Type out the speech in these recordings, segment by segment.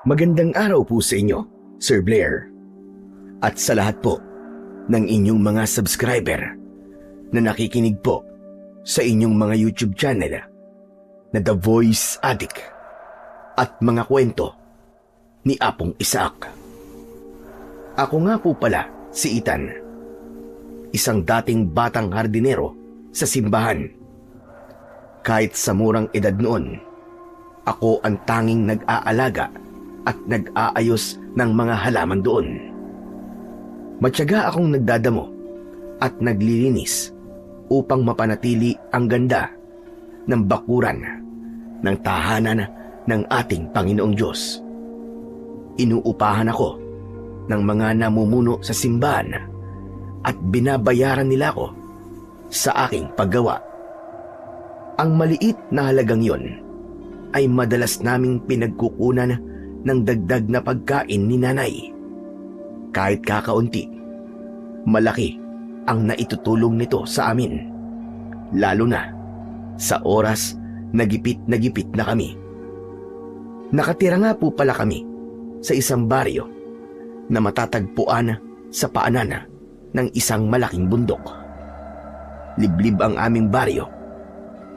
Magandang araw po sa inyo, Sir Blair. At sa lahat po ng inyong mga subscriber na nakikinig po sa inyong mga YouTube channel na The Voice Addict at mga kwento ni Apong Isaac. Ako nga po pala si Ethan, isang dating batang hardinero sa simbahan. Kahit sa murang edad noon, ako ang tanging nag-aalaga at nag-aayos ng mga halaman doon. Matyaga akong nagdadamo at naglilinis upang mapanatili ang ganda ng bakuran ng tahanan ng ating Panginoong Diyos. Inuupahan ako ng mga namumuno sa simbahan at binabayaran nila ako sa aking paggawa. Ang maliit na halagang yon ay madalas naming pinagkukunan ng dagdag na pagkain ni nanay. Kahit kakaunti, malaki ang naitutulong nito sa amin. Lalo na sa oras na gipit na kami. Nakatira nga po pala kami sa isang baryo na matatagpuan sa paanan ng isang malaking bundok. Liblib ang aming baryo,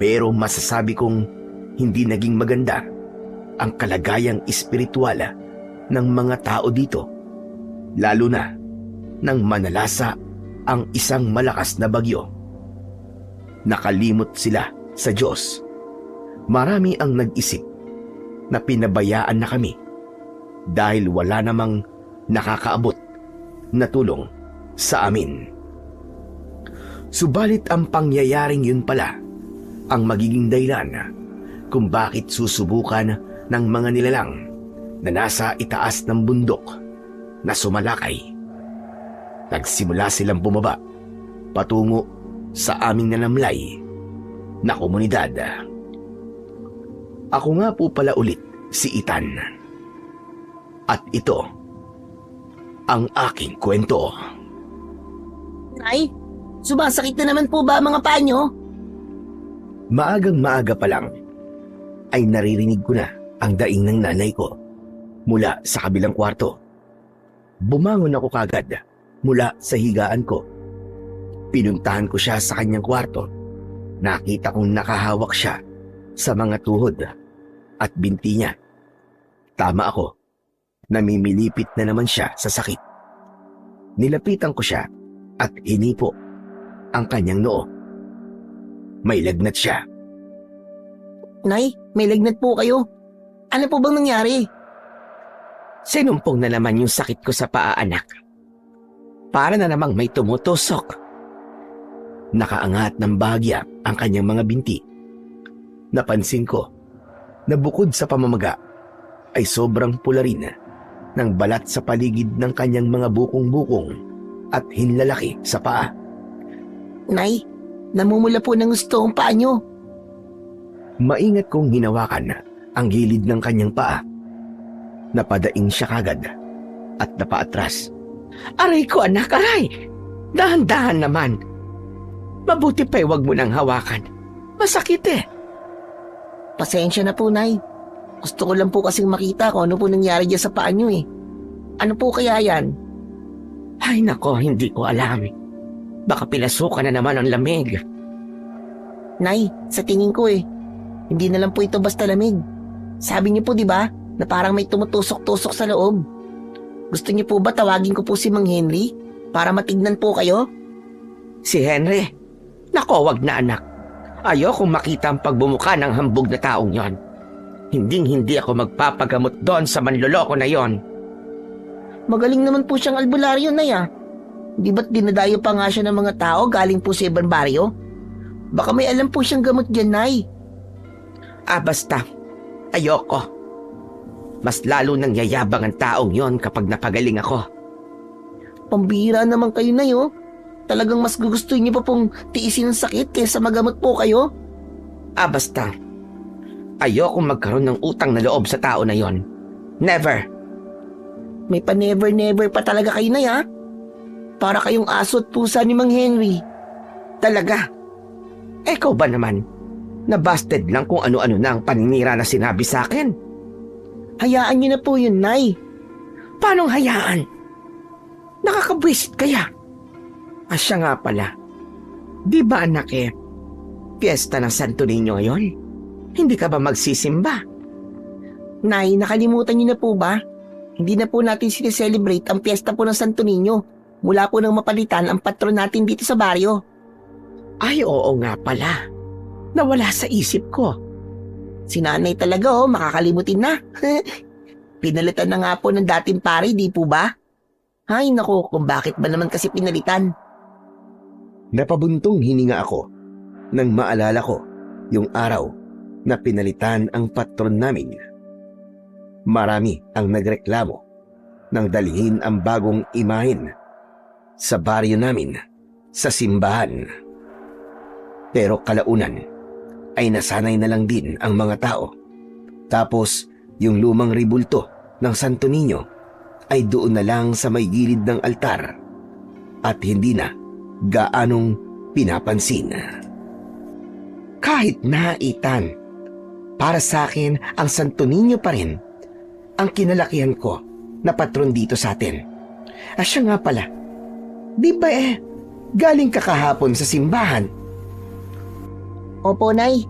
pero masasabi kong hindi naging maganda ang kalagayang espiritual ng mga tao dito, lalo na nang manalasa ang isang malakas na bagyo. Nakalimot sila sa Diyos. Marami ang nag-isip na pinabayaan na kami dahil wala namang nakakaabot na tulong sa amin. Subalit ang pangyayaring yun pala ang magiging dahilan kung bakit susubukan ng mga nilalang na nasa itaas ng bundok na sumalakay. Nagsimula silang bumaba patungo sa aming nanamlay na komunidad. Ako nga po pala ulit si Ethan. At ito ang aking kwento. Nay, sumasakit na naman po ba mga paa nyo? Maagang maaga pa lang ay naririnig ko na ang daing ng nanay ko mula sa kabilang kwarto. Bumangon ako kagad mula sa higaan ko. Pinuntahan ko siya sa kanyang kwarto. Nakita kong nakahawak siya sa mga tuhod at binti niya. Tama ako, namimilipit na naman siya sa sakit. Nilapitan ko siya at hinipo ang kanyang noo. May lagnat siya. Nay, may lagnat po kayo. Ano po bang nangyari? Sinumpong na naman yung sakit ko sa paa, anak. Para na namang may tumutusok. Nakaangat ng bahagya ang kanyang mga binti. Napansin ko na bukod sa pamamaga ay sobrang pula rin ng balat sa paligid ng kanyang mga bukong-bukong at hinlalaki sa paa. Nay, namumula po ng gusto ang paa nyo. Maingat kong hinawakan ang gilid ng kanyang paa. Napadaing siya kagad at napaatras. Aray ko, anak, aray! Dahan-dahan naman. Mabuti pa'y wag mo nang hawakan. Masakit eh. Pasensya na po, Nay. Gusto ko lang po kasing makita kung ano po nangyari dyan sa paa nyo eh. Ano po kaya yan? Ay nako, hindi ko alam. Baka pinasukan na naman ang lamig. Nay, sa tingin ko hindi na lang po ito basta lamig. Sabi niyo po di ba na parang may tumutusok-tusok sa loob. Gusto niyo po ba tawagin ko po si Mang Henry para matignan po kayo? Si Henry? Nako, wag na anak. Ayokong makita ang pagbumuka ng hambog na taong yon. Hinding-hindi ako magpapagamot doon sa manloloko na yon. Magaling naman po siyang albularyo, Nay ah. Di ba't dinadayo pa nga siya ng mga tao galing po sa ibang baryo? Baka may alam po siyang gamot dyan, Nay. Basta. Ayoko. Mas lalo nang yayabang ang taong yon kapag napagaling ako. Pambihira naman kayo, Nay oh. Talagang mas gugustuhin niyo pa pong tiisin ang sakit kaysa magamot po kayo? Basta. Ayokong magkaroon ng utang na loob sa tao na yon. Never. May pa-never-never pa talaga kayo, Nay ha? Para kayong aso at pusa ni Mang Henry. Talaga? Ikaw ba naman? Nabasted lang kung ano-ano na ang paninira na sinabi sa akin. Hayaan niyo na po yun, Nay. Paanong hayaan? Nakakabwisit kaya? Siya nga pala. Di ba anak piyesta ng Santo Niño ngayon? Hindi ka ba magsisimba? Nay, nakalimutan niyo na po ba? Hindi na po natin sineselebrate ang piyesta po ng Santo Niño mula po nang mapalitan ang patron natin dito sa baryo. Ay, oo nga pala. Nawala sa isip ko. Si Nanay talaga makakalimutin na. Pinalitan na nga po ng dating pare, di po ba? Ay naku, kung bakit ba naman kasi pinalitan? Napabuntong hininga ako nang maalala ko yung araw na pinalitan ang patron namin. Marami ang nagreklamo nang dalhin ang bagong imahen sa baryo namin sa simbahan. Pero kalaunan ay nasanay na lang din ang mga tao. Tapos yung lumang ribulto ng Santo Niño ay doon na lang sa may gilid ng altar at hindi na gaanong pinapansin. Kahit na, Ethan, para sa akin ang Santo Niño pa rin ang kinalakihan ko na patron dito sa atin. Siya nga pala, di ba galing ka kahapon sa simbahan? Opo, Nay.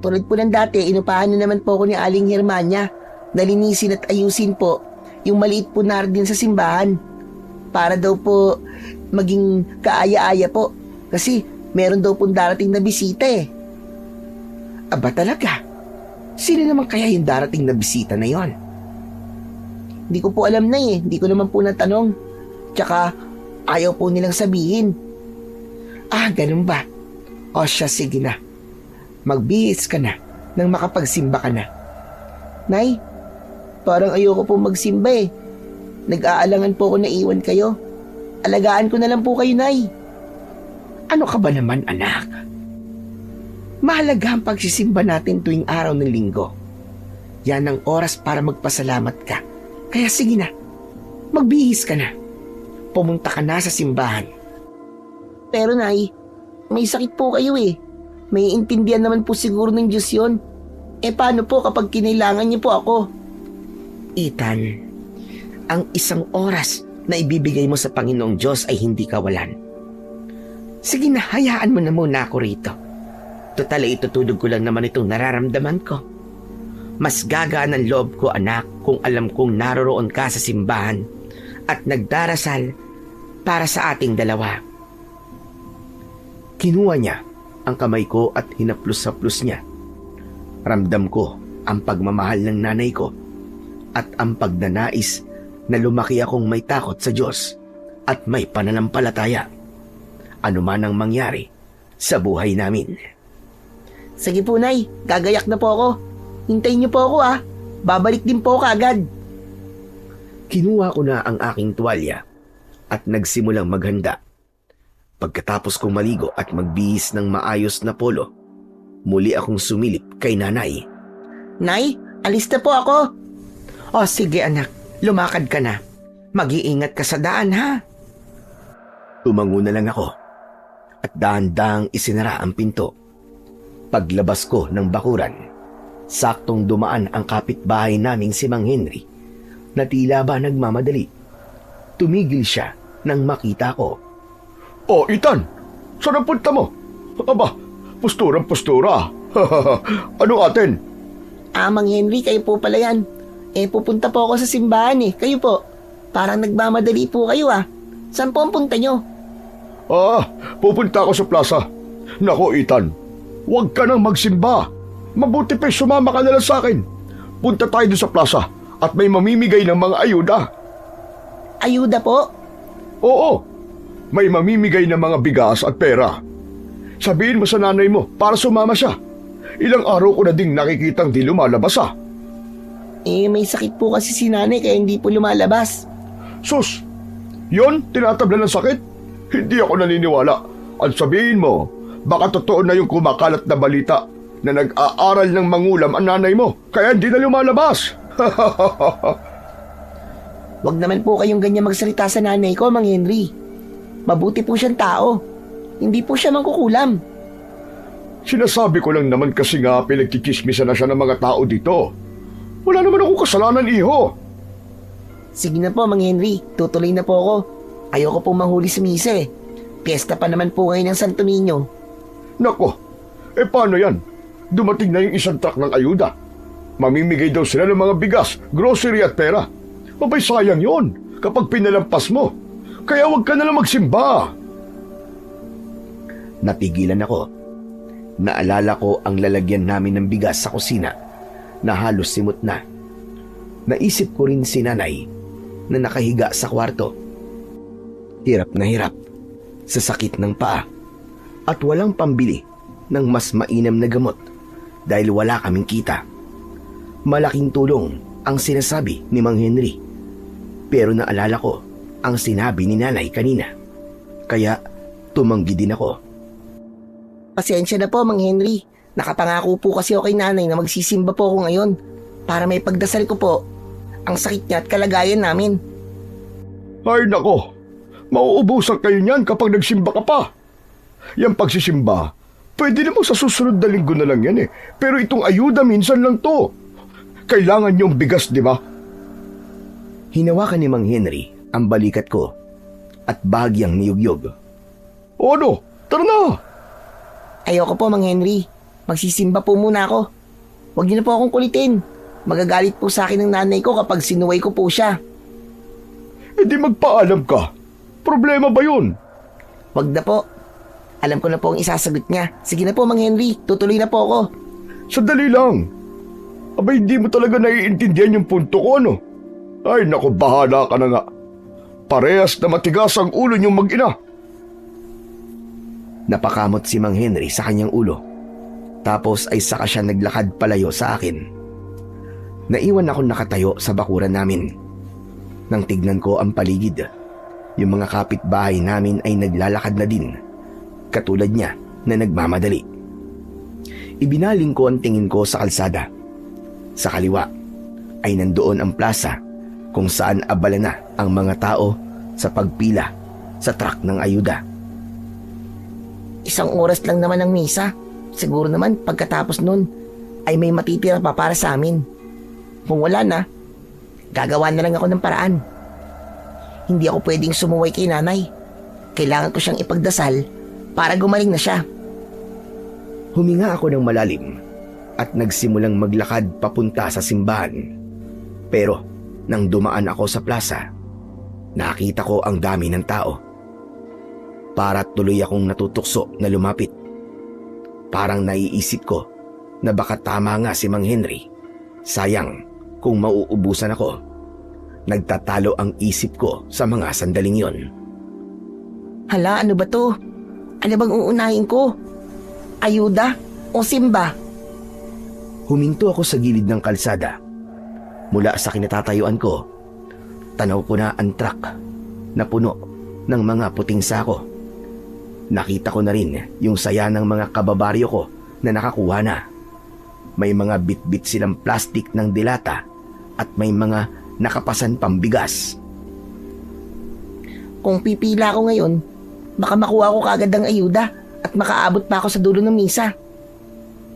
Tulad po ng dati, inupahan na naman po ako ni Aling Hermania na linisin at ayusin po yung maliit po na din sa simbahan para daw po maging kaaya-aya po kasi meron daw pong darating na bisita Aba talaga? Sino naman kaya yung darating na bisita na yon? Hindi ko po alam na hindi ko naman po natanong. Tsaka ayaw po nilang sabihin. Ganun ba? O siya, sige na. Magbihis ka na nang makapagsimba ka na. Nay, parang ayoko po magsimba Nag-aalangan po ako na iwan kayo. Alagaan ko na lang po kayo, Nay. Ano ka ba naman, anak? Mahalaga ang pagsisimba natin tuwing araw ng linggo. Yan ang oras para magpasalamat ka. Kaya sige na, magbihis ka na. Pumunta ka na sa simbahan. Pero Nay, may sakit po kayo May intindihan naman po siguro ng Diyos yun. Paano po kapag kinailangan niyo po ako? Ethan, ang isang oras na ibibigay mo sa Panginoong Diyos ay hindi kawalan. Sige na, hayaan mo na muna ako rito. Total, itutulog ko lang naman itong nararamdaman ko. Mas gagaan ang loob ko, anak, kung alam kong naroroon ka sa simbahan at nagdarasal para sa ating dalawa. Kinuha niya ang kamay ko at hinaplos-haplos niya. Ramdam ko ang pagmamahal ng nanay ko at ang pagnanais na lumaki akong may takot sa Diyos at may pananampalataya. Ano man ang mangyari sa buhay namin. Sige po, Nay. Gagayak na po ako. Hintayin niyo po ako Babalik din po ako agad. Kinuha ko na ang aking tuwalya at nagsimulang maghanda. Pagkatapos kong maligo at magbihis ng maayos na polo, muli akong sumilip kay nanay. Nay, alis na po ako. O sige anak, lumakad ka na. Mag-iingat ka sa daan ha. Tumango na lang ako at dahan-dahang isinara ang pinto. Paglabas ko ng bakuran, saktong dumaan ang kapitbahay naming si Mang Henry na tila ba nagmamadali. Tumigil siya nang makita ko. Oh, Ethan! Saan ang punta mo? Aba, posturang-postura. Ano atin? Mang Henry, kayo po pala yan. Pupunta po ako sa simbahan Kayo po. Parang nagmamadali po kayo Saan po ang punta nyo? Pupunta ako sa plaza. Nako, Ethan, huwag ka nang magsimba. Mabuti pa sumama ka na lang sa akin. Punta tayo doon sa plaza at may mamimigay ng mga ayuda. Ayuda po? Oo. May mamimigay ng mga bigas at pera. Sabihin mo sa nanay mo para sumama siya. Ilang araw ko na ding nakikitang di lumalabas May sakit po kasi si nanay kaya hindi po lumalabas. Sus, yon tinatabla ng sakit? Hindi ako naniniwala. At sabihin mo, baka totoo na yung kumakalat na balita na nag-aaral ng mangulam ang nanay mo kaya hindi na lumalabas. Wag naman po kayong ganyan magsalita sa nanay ko, Mang Henry. Mabuti po siyang tao. Hindi po siya mangkukulam. Sinasabi ko lang naman kasi nga pinagkikismisan na siya ng mga tao dito. Wala naman akong kasalanan, iho. Sige na po, Mang Henry. Tutuloy na po ako. Ayoko po manghuli sa misa eh. Piyesta pa naman po ngayon ng Santo Niño. Nako, paano yan? Dumating na yung isang truck ng ayuda. Mamimigay daw sila ng mga bigas, grocery at pera. Abay, sayang yon kapag pinalampas mo. Kaya huwag ka nalang magsimba. Napigilan ako. Naalala ko ang lalagyan namin ng bigas sa kusina na halos simot na. Naisip ko rin si nanay na nakahiga sa kwarto. Hirap na hirap sa sakit ng paa at walang pambili ng mas mainam na gamot dahil wala kaming kita. Malaking tulong ang sinasabi ni Mang Henry, pero naalala ko ang sinabi ni nanay kanina. Kaya tumanggi din ako. Pasensya na po, Mang Henry. Nakapangako po kasi ako kay nanay na magsisimba po ako ngayon para may pagdasal ko po ang sakit niya at kalagayan namin. Ay nako, mauubusan kayo niyan kapag nagsimba ka pa. Yang pagsisimba, pwede namang sa susunod na linggo na lang yan eh. Pero itong ayuda minsan lang to. Kailangan yung bigas, di ba? Hinawakan ni Mang Henry ang balikat ko at bahagyang niyugyog. O ano, tara na. Ayoko po, Mang Henry. Magsisimba po muna ako. Huwag niyo na po akong kulitin. Magagalit po sa akin ng nanay ko kapag sinuway ko po siya. Di magpaalam ka. Problema ba yun? Wag na po. Alam ko na po ang isasagot niya. Sige na po, Mang Henry. Tutuloy na po ako. Sandali lang. Abay, hindi mo talaga naiintindihan yung punto ko, ano? Ay, naku, bahala ka na nga. Parehas na matigas ang ulo niyong mag-ina. Napakamot si Mang Henry sa kanyang ulo. Tapos ay saka siya naglakad palayo sa akin. Naiwan ako nakatayo sa bakuran namin. Nang tignan ko ang paligid, yung mga kapitbahay namin ay naglalakad na din, katulad niya na nagmamadali. Ibinaling ko ang tingin ko sa kalsada. Sa kaliwa ay nandoon ang plaza kung saan abala na ang mga tao sa pagpila sa truck ng ayuda. Isang oras lang naman ang misa. Siguro naman pagkatapos nun ay may matitira pa para sa amin. Kung wala na, gagawa na lang ako ng paraan. Hindi ako pwedeng sumuway kay nanay. Kailangan ko siyang ipagdasal para gumaling na siya. Huminga ako ng malalim at nagsimulang maglakad papunta sa simbahan. Pero nang dumaan ako sa plaza, nakita ko ang dami ng tao. Para tuloy akong natutukso na lumapit. Parang naiisip ko na baka tama nga si Mang Henry. Sayang kung mauubusan ako. Nagtatalo ang isip ko sa mga sandaling yon. Hala, ano ba to? Ano bang uunahin ko? Ayuda o simba? Huminto ako sa gilid ng kalsada. Mula sa kinatatayuan ko, tanaw ko na ang truck na puno ng mga puting sako. Nakita ko na rin yung saya ng mga kababaryo ko na nakakuha na. May mga bit-bit silang plastik ng dilata at may mga nakapasan pambigas. Kung pipila ako ngayon, baka makuha ko kagad ang ayuda at makaabot pa ako sa dulo ng misa.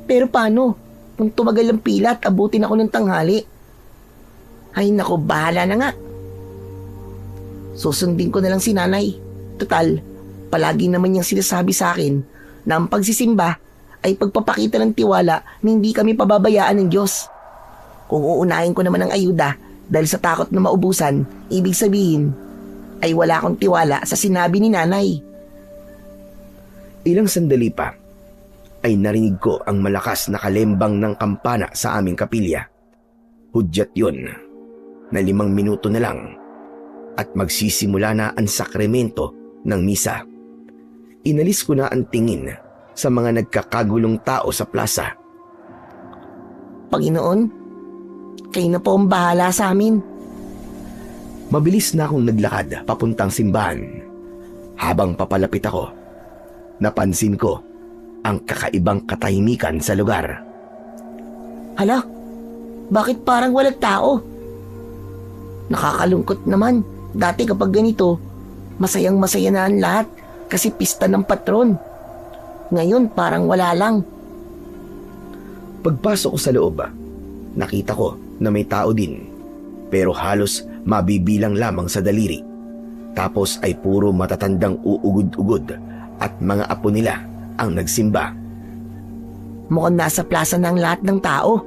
Pero paano kung tumagal ang pila at abutin ako ng tanghali? Ay nako, bahala na nga. Susundin ko na lang si nanay. Total, palagi naman niyang sinasabi sa akin na ang pagsisimba ay pagpapakita ng tiwala na hindi kami pababayaan ng Diyos. Kung uunahin ko naman ang ayuda dahil sa takot na maubusan, ibig sabihin ay wala akong tiwala sa sinabi ni nanay. Ilang sandali pa ay narinig ko ang malakas na kalembang ng kampana sa aming kapilya. Hudyat yun na 5 minuto na lang at magsisimula na ang sakramento ng misa. Inalis ko na ang tingin sa mga nagkakagulong tao sa plaza. Panginoon, kayo na po ang bahala sa amin. Mabilis na akong naglakad papuntang simbahan. Habang papalapit ako, napansin ko ang kakaibang katahimikan sa lugar. Hala, bakit parang walang tao? Nakakalungkot naman. Dati kapag ganito, masayang-masaya na ang lahat kasi pista ng patron. Ngayon parang wala lang. Pagpasok ko sa loob, nakita ko na may tao din, pero halos mabibilang lamang sa daliri. Tapos ay puro matatandang uugod-ugod at mga apo nila ang nagsimba. Mukhang nasa plaza ng lahat ng tao.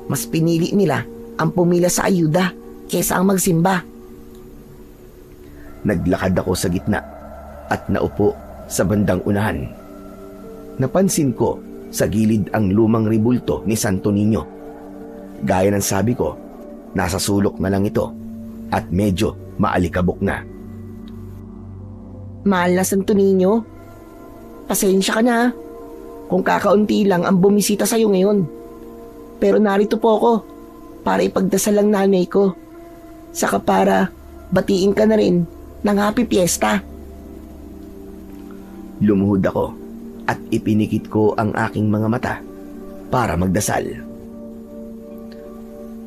Mas pinili nila ang pumila sa ayuda kesa ang magsimba. Naglakad ako sa gitna at naupo sa bandang unahan. Napansin ko sa gilid ang lumang ribulto ni Santo Niño. Gaya ng sabi ko, nasa sulok na lang ito at medyo maalikabok na. Mahal na Santo Niño, pasensya ka na kung kakaunti lang ang bumisita sa'yo ngayon. Pero narito po ako para ipagdasal ang nanay ko. Saka para batiin ka na rin ng happy fiesta. Lumuhod ako at ipinikit ko ang aking mga mata para magdasal.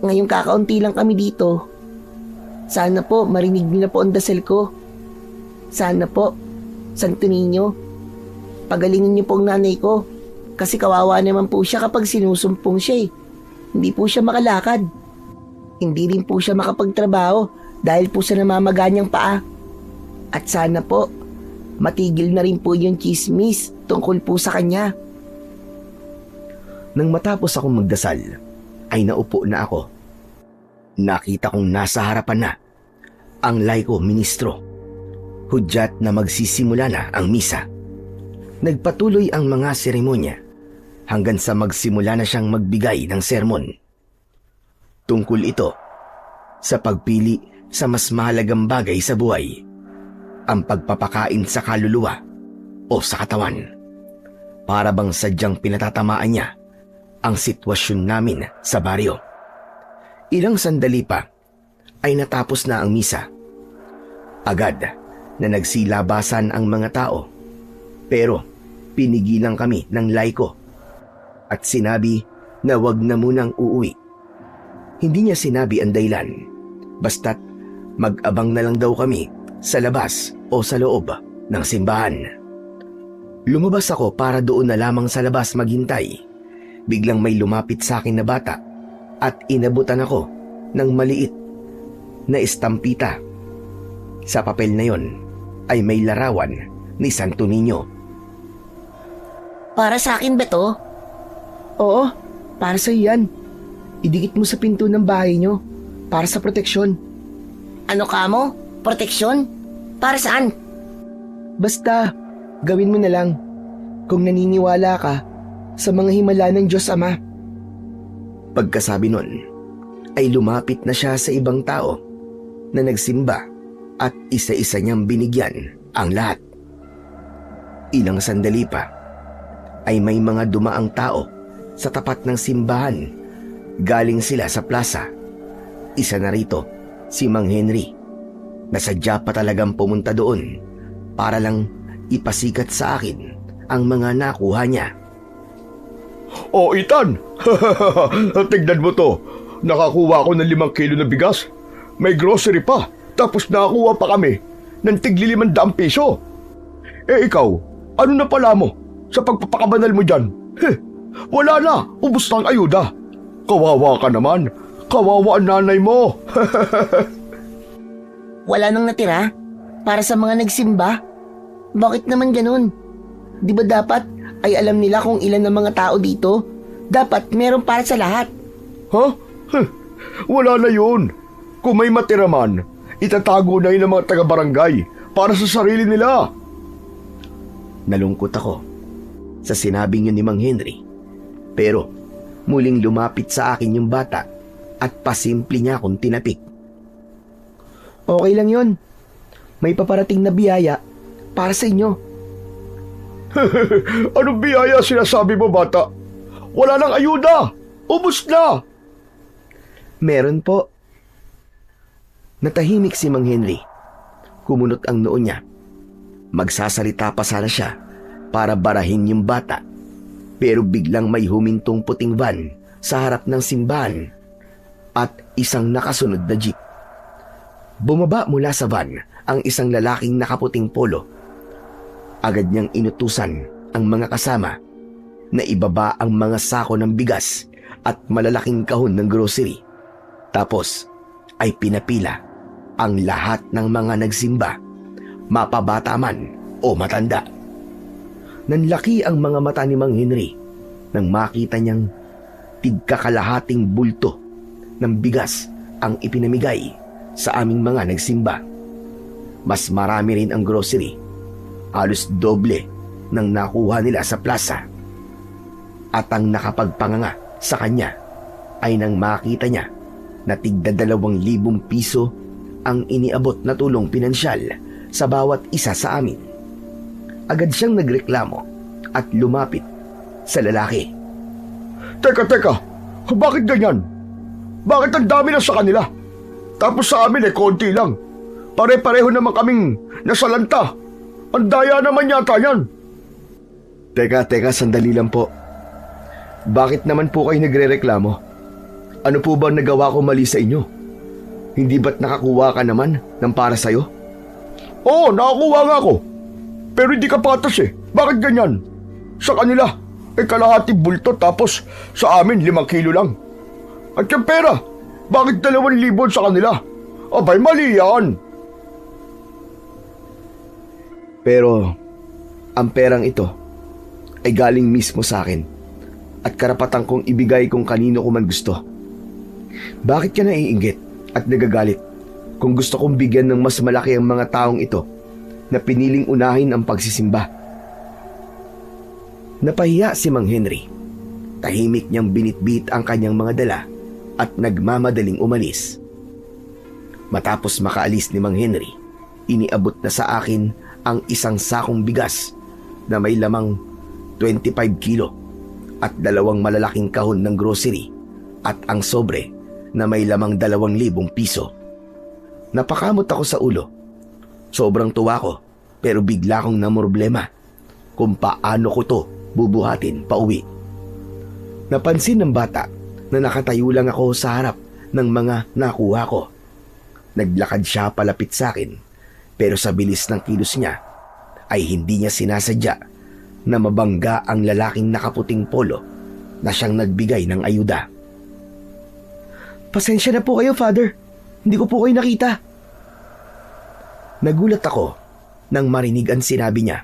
Ngayong kakaunti lang kami dito. Sana po marinig niyo na po ang dasal ko. Sana po, Santo Niño, pagalingin niyo po ang nanay ko. Kasi kawawa naman po siya kapag sinusumpong siya eh. Hindi po siya makalakad. Hindi rin po siya makapagtrabaho dahil po sa namamaganyang paa. At sana po, matigil na rin po yung chismis tungkol po sa kanya. Nang matapos akong magdasal, ay naupo na ako. Nakita kong nasa harapan na ang laiko ministro. Hudyat na magsisimula na ang misa. Nagpatuloy ang mga seremonya hanggang sa magsimula na siyang magbigay ng sermon. Tungkol ito sa pagpili sa mas mahalagang bagay sa buhay, ang pagpapakain sa kaluluwa o sa katawan. Para bang sadyang pinatatamaan niya ang sitwasyon namin sa baryo. Ilang sandali pa ay natapos na ang misa. Agad na nagsilabasan ang mga tao, pero pinigilan kami ng laiko at sinabi na wag na munang uuwi. Hindi niya sinabi ang dahilan, basta't mag-abang na lang daw kami sa labas o sa loob ng simbahan. Lumabas ako para doon na lamang sa labas maghintay. Biglang may lumapit sa akin na bata at inabutan ako ng maliit na estampita. Sa papel na yon ay may larawan ni Santo Niño. Para sa akin ba to? Oo, para sa yan. Idikit mo sa pinto ng bahay nyo para sa proteksyon. Ano ka mo? Proteksyon? Para saan? Basta, gawin mo na lang kung naniniwala ka sa mga himala ng Diyos Ama. Pagkasabi nun, ay lumapit na siya sa ibang tao na nagsimba at isa-isa niyang binigyan ang lahat. Ilang sandali pa ay may mga dumaang tao sa tapat ng simbahan. Galing sila sa plaza. Isa na rito si Mang Henry. Nasadya pa talagang pumunta doon para lang ipasikat sa akin ang mga nakuha niya. Oh, Ethan! Tignan mo to. Nakakuha ako ng 5 kilo na bigas. May grocery pa. Tapos nakakuha pa kami ng tigli 500 piso. Eh ikaw, ano na pala mo sa pagpapakabanal mo dyan? Wala na. Ubus na ang ayuda. Kawawa ka naman. Kawawa ang nanay mo. Wala nang natira? Para sa mga nagsimba? Bakit naman ganun? Di ba dapat ay alam nila kung ilan ang mga tao dito? Dapat meron para sa lahat. Ha? Wala na yun. Kung may matira man, itatago na yun ng mga taga-barangay para sa sarili nila. Nalungkot ako sa sinabing yun ni Mang Henry. Pero muling lumapit sa akin yung bata at pasimple niya akong tinapik. Okay lang yon. May paparating na biyaya para sa inyo. Anong biyaya sinasabi mo, bata? Wala nang ayuda. Ubus na. Meron po. Natahimik si Mang Henry. Kumunot ang noo niya. Magsasalita pa sana siya para barahin yung bata. Pero biglang may humintong puting van sa harap ng simbahan at isang nakasunod na jeep. Bumaba mula sa van ang isang lalaking nakaputing polo. Agad niyang inutusan ang mga kasama na ibaba ang mga sako ng bigas at malalaking kahon ng grocery Tapos ay pinapila ang lahat ng mga nagsimba, mapabata man o matanda. Nanlaki ang mga mata ni Mang Henry nang makita niyang tigkakalahating bulto ng bigas ang ipinamigay sa aming mga nagsimba. Mas marami rin ang grocery, halos doble ng nakuha nila sa plaza. At ang nakapagpanganga sa kanya ay nang makita niya na tigda 2,000 piso ang iniabot na tulong pinansyal sa bawat isa sa amin. Agad siyang nagreklamo at lumapit sa lalaki. Teka, bakit ganyan? Bakit ang dami na sa kanila? Tapos sa amin konti lang. Pare-pareho naman kaming nasalanta. Ang daya naman yata yan. Teka, sandali lang po. Bakit naman po kayo nagrereklamo? Ano po ba nagawa ko mali sa inyo? Hindi ba't nakakuha ka naman ng para sa'yo? Oo, nakakuha nga ako. Pero hindi ka patas Bakit ganyan? Sa kanila, kalahati bulto tapos sa amin 5 kilo lang. At yung pera, bakit 2,000 sa kanila? Abay, mali yan. Pero ang perang ito ay galing mismo sa akin at karapatan kong ibigay kung kanino ko man gusto. Bakit ka naiinggit at nagagalit kung gusto kong bigyan ng mas malaki ang mga taong ito na piniling unahin ang pagsisimba? Napahiya si Mang Henry. Tahimik niyang binitbit ang kanyang mga dala at nagmamadaling umalis. Matapos makaalis ni Mang Henry, iniabot na sa akin ang isang sakong bigas na may lamang 25 kilo at 2 malalaking kahon ng grocery at ang sobre na may lamang 2,000 piso. Napakamot ako sa ulo. Sobrang tuwa ko pero bigla kong namroblema kung paano ko to bubuhatin pauwi. Napansin ng bata na nakatayo lang ako sa harap ng mga nakuha ko. Naglakad siya palapit sa akin pero sa bilis ng kilos niya ay hindi niya sinasadya na mabangga ang lalaking nakaputing polo na siyang nagbigay ng ayuda. Pasensya na po kayo, Father. Hindi ko po kayo nakita. Nagulat ako nang marinig ang sinabi niya.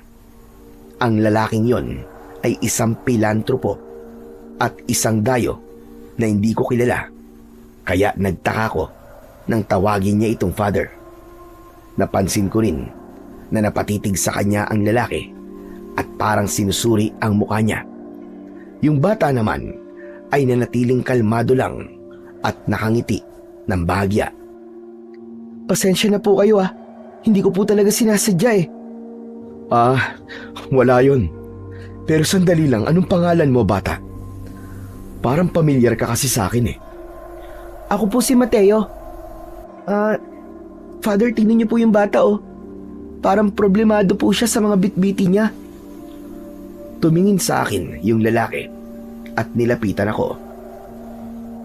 Ang lalaking yon ay isang pilantropo at isang dayo na hindi ko kilala. Kaya nagtaka ko nang tawagin niya itong Father. Napansin ko rin na napatitig sa kanya ang lalaki at parang sinusuri ang mukha niya. Yung bata naman ay nanatiling kalmado lang at nakangiti ng bahagya. Pasensya na po kayo Hindi ko po talaga sinasadya Wala yun. Pero sandali lang, anong pangalan mo, bata? Parang pamilyar ka kasi sa akin Ako po si Mateo. Father, tingnan niyo po yung bata Parang problemado po siya sa mga bitbiti niya. Tumingin sa akin yung lalaki at nilapitan ako.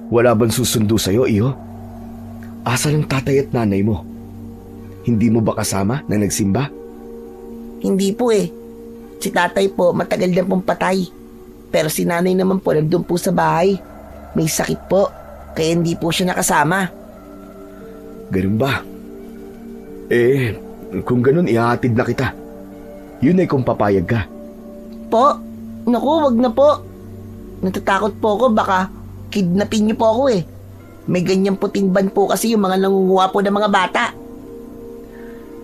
Wala bang susundo sa'yo, iho? Asa ng tatay at nanay mo? Hindi mo ba kasama na nagsimba? Hindi po Si tatay po matagal na pong patay. Pero si nanay naman po nandun po sa bahay. May sakit po, kaya hindi po siya nakasama. Ganun ba? Kung ganun, ihahatid na kita. Yun ay kung papayag ka. Po? Naku, wag na po. Natatakot po ako, baka kidnapin niyo po ako May ganyan puting ban po kasi yung mga nangunguha po ng mga bata.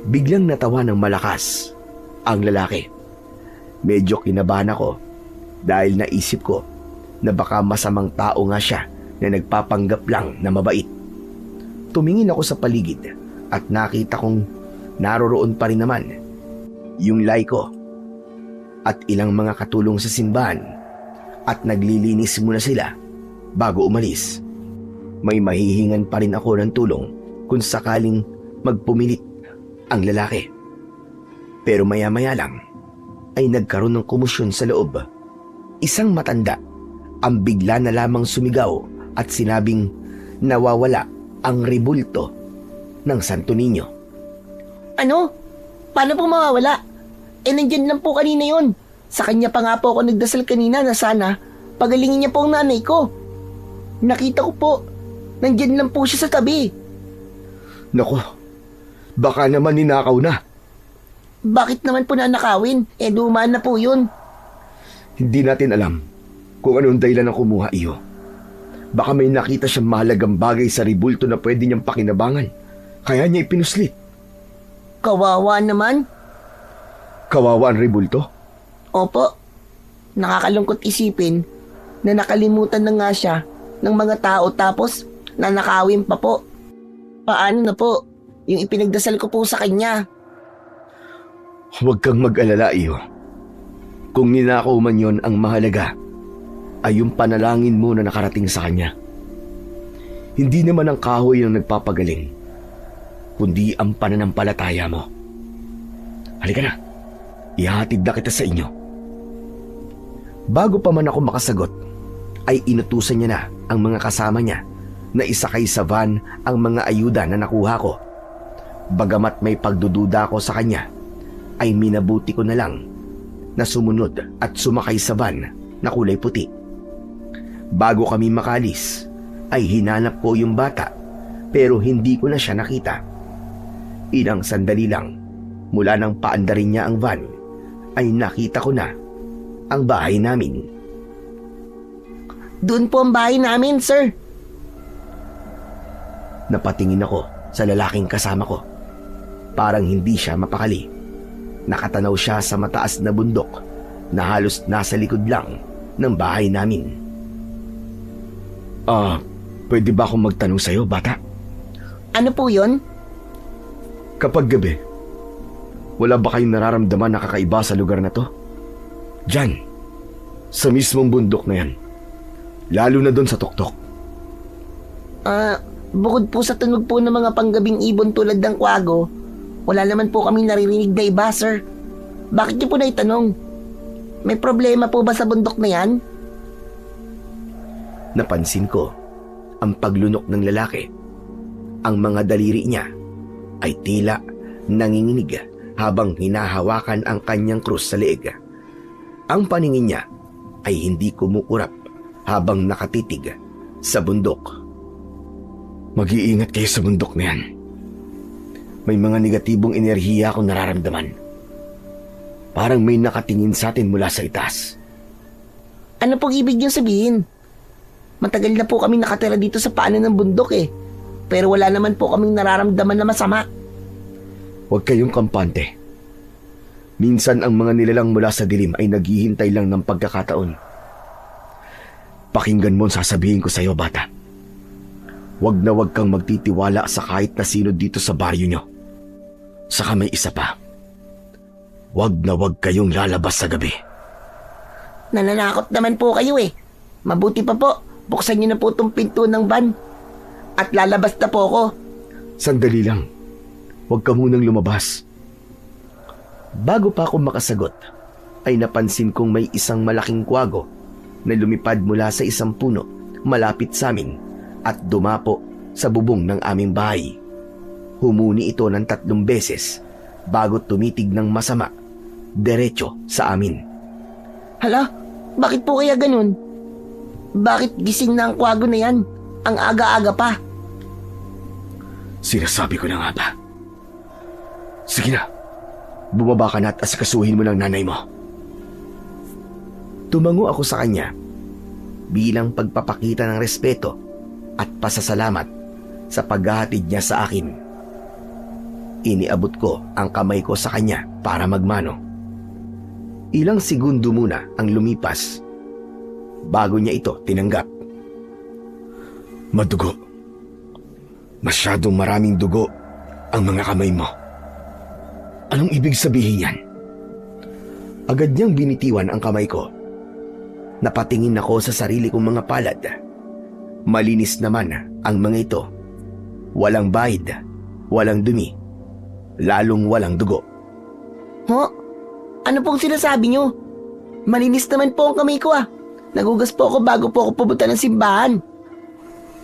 Biglang natawa ng malakas ang lalaki. Medyo kinabahan ako dahil naisip ko na baka masamang tao nga siya na nagpapanggap lang na mabait. Tumingin ako sa paligid at nakita kong naroroon pa rin naman yung Laiko at ilang mga katulong sa simbahan at naglilinis muna sila bago umalis. May mahihingan pa rin ako ng tulong kung sakaling magpumilit ang lalaki. Pero maya-maya lang ay nagkaroon ng komosyon sa loob. Isang matanda ang bigla na lamang sumigaw at sinabing nawawala ang rebulto ng Santo Niño. Ano? Paano po mawawala? Nandyan lang po kanina yon. Sa kanya pa nga po ako nagdasal kanina na sana pagalingin niya po ang nanay ko. Nakita ko po, Nandyan lang po siya sa tabi. Nako, baka naman ninakaw na. Bakit naman po nanakawin? Luma na po yun. Hindi natin alam kung anong dahilan ng kumuha iyo. Baka may nakita siyang mahalagang bagay sa ribulto na pwede niyang pakinabangan. Kaya niya ipinuslit. Kawawa naman. Kawawa ang ribulto? Opo. Nakakalungkot isipin na nakalimutan na nga siya ng mga tao tapos nanakawin pa po. Paano na po? Yung ipinagdasal ko po sa kanya. Huwag kang mag-alala iyo. Kung ninakaw man yon, ang mahalaga ay yung panalangin mo na nakarating sa kanya. Hindi naman ang kahoy ang nagpapagaling, kundi ang pananampalataya mo. Halika na, ihahatid na kita sa inyo. Bago pa man ako makasagot, ay inutusan niya na ang mga kasama niya na isakay sa van ang mga ayuda na nakuha ko. Bagamat may pagdududa ko sa kanya, ay minabuti ko na lang na sumunod at sumakay sa van na kulay puti. Bago kami makalis, ay hinanap ko yung bata pero hindi ko na siya nakita. Ilang sandali lang mula nang paandarin niya ang van, ay nakita ko na ang bahay namin. Doon po ang bahay namin, sir. Napatingin ako sa lalaking kasama ko. Parang hindi siya mapakali. Nakatanaw siya sa mataas na bundok na halos nasa likod lang ng bahay namin. Pwede ba akong magtanong sa'yo, bata? Ano po yun? Kapag gabi, wala ba kayong nararamdaman na kakaiba sa lugar na to? Diyan, sa mismong bundok na yan. Lalo na doon sa tuktok. Bukod po sa tunog po ng mga panggabing ibon tulad ng kwago, wala naman po kami naririnig na iba, sir. Bakit niyo po na itanong? May problema po ba sa bundok na yan? Napansin ko ang paglunok ng lalaki. Ang mga daliri niya ay tila nanginginig habang hinahawakan ang kanyang krus sa leeg. Ang paningin niya ay hindi kumukurap habang nakatitig sa bundok. Mag-iingat kayo sa bundok na yan. May mga negatibong enerhiya akong nararamdaman. Parang may nakatingin sa atin mula sa itaas. Ano pong ibig niyo sabihin? Matagal na po kami nakatira dito sa paanan ng bundok pero wala naman po kaming nararamdaman na masama. Huwag kayong kampante. Minsan ang mga nilalang mula sa dilim ay naghihintay lang ng pagkakataon. Pakinggan mo ang sasabihin ko sa iyo, bata. Huwag na huwag kang magtitiwala sa kahit na sino dito sa baryo nyo. Saka may isa pa. Huwag na huwag kayong lalabas sa gabi. Nananakot naman po kayo Mabuti pa po, buksan niyo na po itong pinto ng van. At lalabas na po ako. Sandali lang. Huwag ka munang lumabas. Bago pa ako makasagot, ay napansin kong may isang malaking kwago na lumipad mula sa isang puno malapit sa amin at dumapo sa bubong ng aming bahay. Humuni ito ng 3 beses bago tumitig ng masama, diretso sa amin. Hala, bakit po kaya ganun? Bakit gising na ang kwago na yan? Ang aga-aga pa. Sinasabi ko na nga ba? Sige na, bumaba ka na at asikasuhin mo ng nanay mo. Tumango ako sa kanya bilang pagpapakita ng respeto at pasasalamat sa paghahatid niya sa akin. Iniabot ko ang kamay ko sa kanya para magmano. Ilang segundo muna ang lumipas bago niya ito tinanggap. Madugo. Masyadong maraming dugo ang mga kamay mo. Anong ibig sabihin yan? Agad niyang binitiwan ang kamay ko. Napatingin ako sa sarili kong mga palad. Malinis naman ang mga ito. Walang bahid, walang dumi, lalong walang dugo. Ano pong sinasabi niyo? Malinis naman po ang kamay ko Nagugas po ako bago po ako pumunta ng simbahan.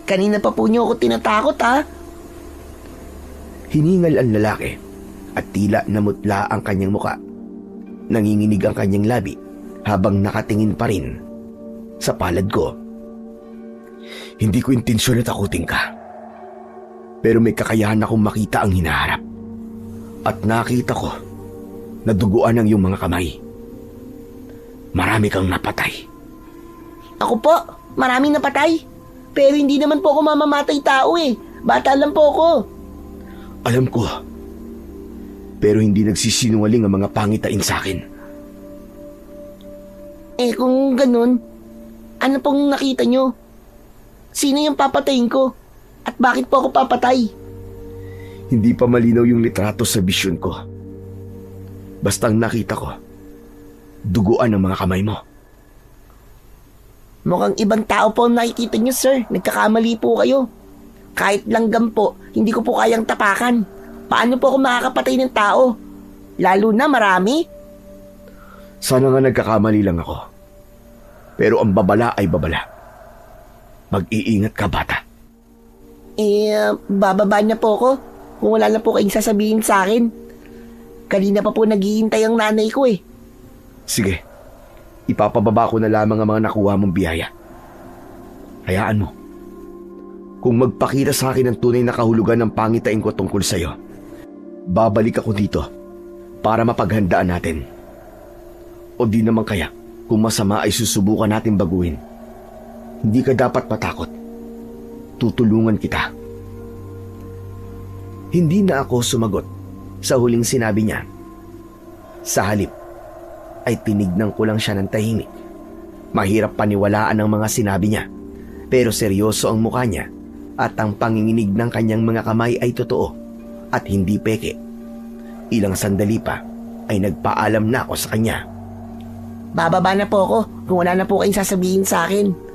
Kanina pa po niyo ako tinatakot Hiningal ang lalaki at tila namutla ang kanyang muka. Nanginginig ang kanyang labi habang nakatingin pa rin sa palad ko. Hindi ko intensyon na takutin ka. Pero may kakayahan akong makita ang hinaharap. At nakita ko na duguan ang iyong mga kamay. Marami kang napatay. Ako po, maraming napatay. Pero hindi naman po ako mamamatay tao eh. Bata lang po ako. Alam ko. Pero hindi nagsisinungaling ang mga pangitain sa akin. Eh kung ganun, ano pong nakita nyo? Sino yung papatayin ko? At bakit po ako papatay? Hindi pa malinaw yung litrato sa bisyon ko. Basta ang nakita ko, duguan ang mga kamay mo. Mukhang ibang tao po ang nakikita nyo, sir. Nagkakamali po kayo. Kahit langgam po, hindi ko po kayang tapakan. Paano po ako makakapatay ng tao? Lalo na marami? Sana nga nagkakamali lang ako. Pero ang babala ay babala. Mag-iingat ka, bata. Bababa niya po ako kung wala na po kayong sasabihin sa akin. Kanina pa po naghihintay ang nanay ko eh. Sige, ipapababa ko na lamang ang mga nakuha mong biyaya. Hayaan mo. Kung magpakita sa akin ang tunay na kahulugan ng pangitain ko tungkol sa'yo, babalik ako dito para mapaghandaan natin. O di naman kaya, kung masama ay susubukan natin baguhin. Hindi ka dapat matakot. Tutulungan kita. Hindi na ako sumagot sa huling sinabi niya. Sa halip, ay tinignan ko lang siya ng tahimik. Mahirap paniwalaan ang mga sinabi niya, pero seryoso ang mukha niya at ang panginginig ng kanyang mga kamay ay totoo at hindi peke. Ilang sandali pa ay nagpaalam na ako sa kanya. Bababa na po ako kung wala na po kayong sasabihin sa akin.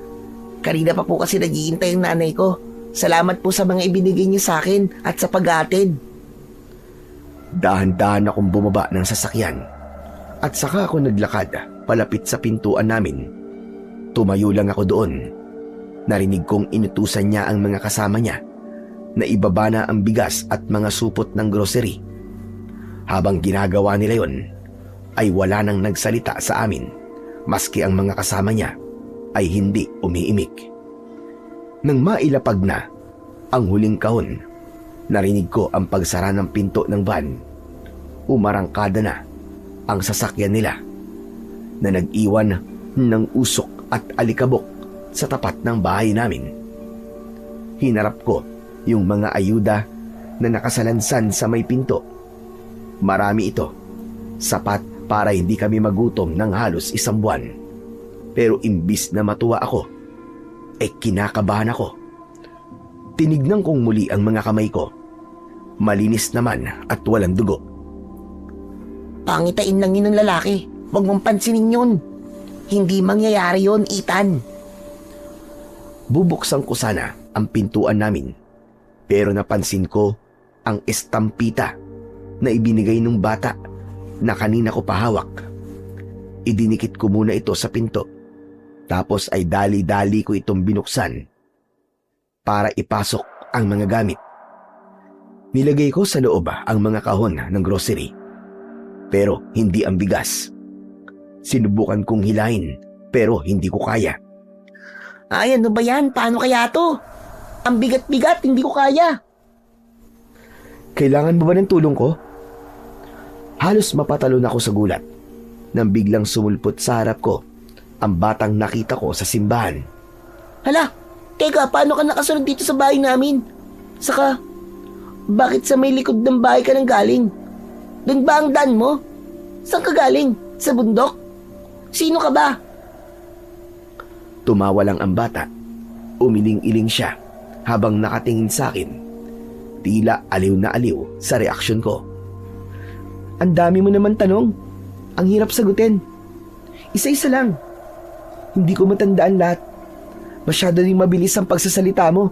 Kanina pa po kasi naghihintay ang nanay ko. Salamat po sa mga ibinigay niyo sa akin at sa pag-aatid. Dahan-dahan akong bumaba ng sasakyan at saka ako naglakad palapit sa pintuan namin. Tumayo lang ako doon. Narinig kong inutusan niya ang mga kasama niya na ibaba na ang bigas at mga supot ng grocery. Habang ginagawa nila yon, ay wala nang nagsalita sa amin, maski ang mga kasama niya ay hindi umiimik. Nang mailapag na ang huling kahon, narinig ko ang pagsara ng pinto ng van. Umarangkada na ang sasakyan nila na nag-iwan ng usok at alikabok sa tapat ng bahay namin. Hinarap ko yung mga ayuda na nakasalansan sa may pinto. Marami ito, sapat para hindi kami magutom ng halos isang buwan. Pero imbis na matuwa ako, kinakabahan ako. Tinignan kong muli ang mga kamay ko. Malinis naman at walang dugo. Pangitain lang yun ng lalaki. Huwag mong pansinin yun. Hindi mangyayari yun, Ethan. Bubuksan ko sana ang pintuan namin, pero napansin ko ang estampita na ibinigay ng bata na kanina ko pahawak. Idinikit ko muna ito sa pinto, tapos ay dali-dali ko itong binuksan para ipasok ang mga gamit. Nilagay ko sa loob ang mga kahon ng grocery, pero hindi ang bigas. Sinubukan kong hilahin, pero hindi ko kaya. Ay, ano ba yan? Paano kaya to? Ang bigat-bigat, hindi ko kaya. Kailangan mo ba ng tulong ko? Halos mapatalon ako sa gulat nang biglang sumulpot sa harap ko ang batang nakita ko sa simbahan. Hala, teka, paano ka nakasunod dito sa bahay namin? Saka, bakit sa may likod ng bahay ka nang galing? Doon ba ang daan mo? Saan ka galing? Sa bundok? Sino ka ba? Tumawa lang ang bata. Umiling-iling siya habang nakatingin sa akin. Tila aliw na aliw sa reaksyon ko. Ang dami mo naman tanong. Ang hirap sagutin. Isa-isa lang. Hindi ko matandaan lahat. Masyado rin mabilis ang pagsasalita mo.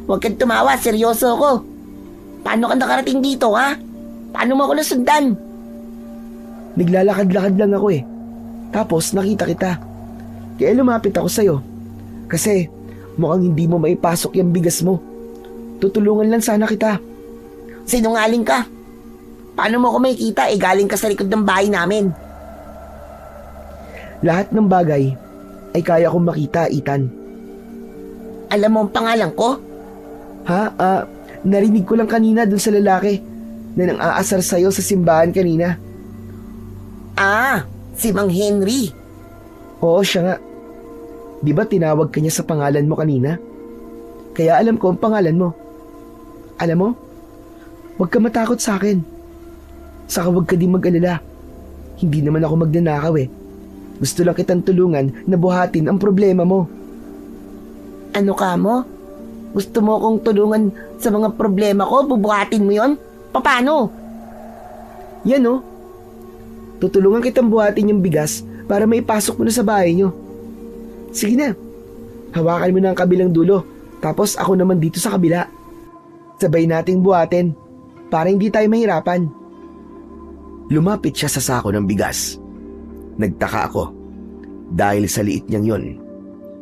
Huwag kang tumawa, seryoso ako. Paano ka nakarating dito, ha? Paano mo ako nasundan? Naglalakad-lakad lang ako eh. Tapos nakita kita. Kaya lumapit ako sa'yo. Kasi mukhang hindi mo maipasok yung bigas mo. Tutulungan lang sana kita. Sinungaling ka. Paano mo ako makikita? Galing ka sa likod ng bahay namin. Lahat ng bagay ay kaya kong makita, Ethan. Alam mo ang pangalan ko? Ha? Narinig ko lang kanina dun sa lalaki na nang aasar sa'yo sa simbahan kanina. Ah, si Mang Henry. Oo, siya nga. Di ba tinawag ka niya sa pangalan mo kanina? Kaya alam ko ang pangalan mo. Alam mo, huwag ka matakot sa akin. Saka huwag ka din mag-alala. Hindi naman ako magnanakaw eh. Gusto lang kitang tulungan na buhatin ang problema mo. Ano ka mo? Gusto mo akong tulungan sa mga problema ko? Bubuhatin mo yon? Paano? Yan oh. Tutulungan kitang buhatin yung bigas para maipasok mo na sa bahay nyo. Sige na. Hawakan mo na ang kabilang dulo. Tapos ako naman dito sa kabila. Sabay nating buhatin para hindi tayo mahirapan. Lumapit siya sa sako ng bigas. Nagtaka ako dahil sa liit niyang yon.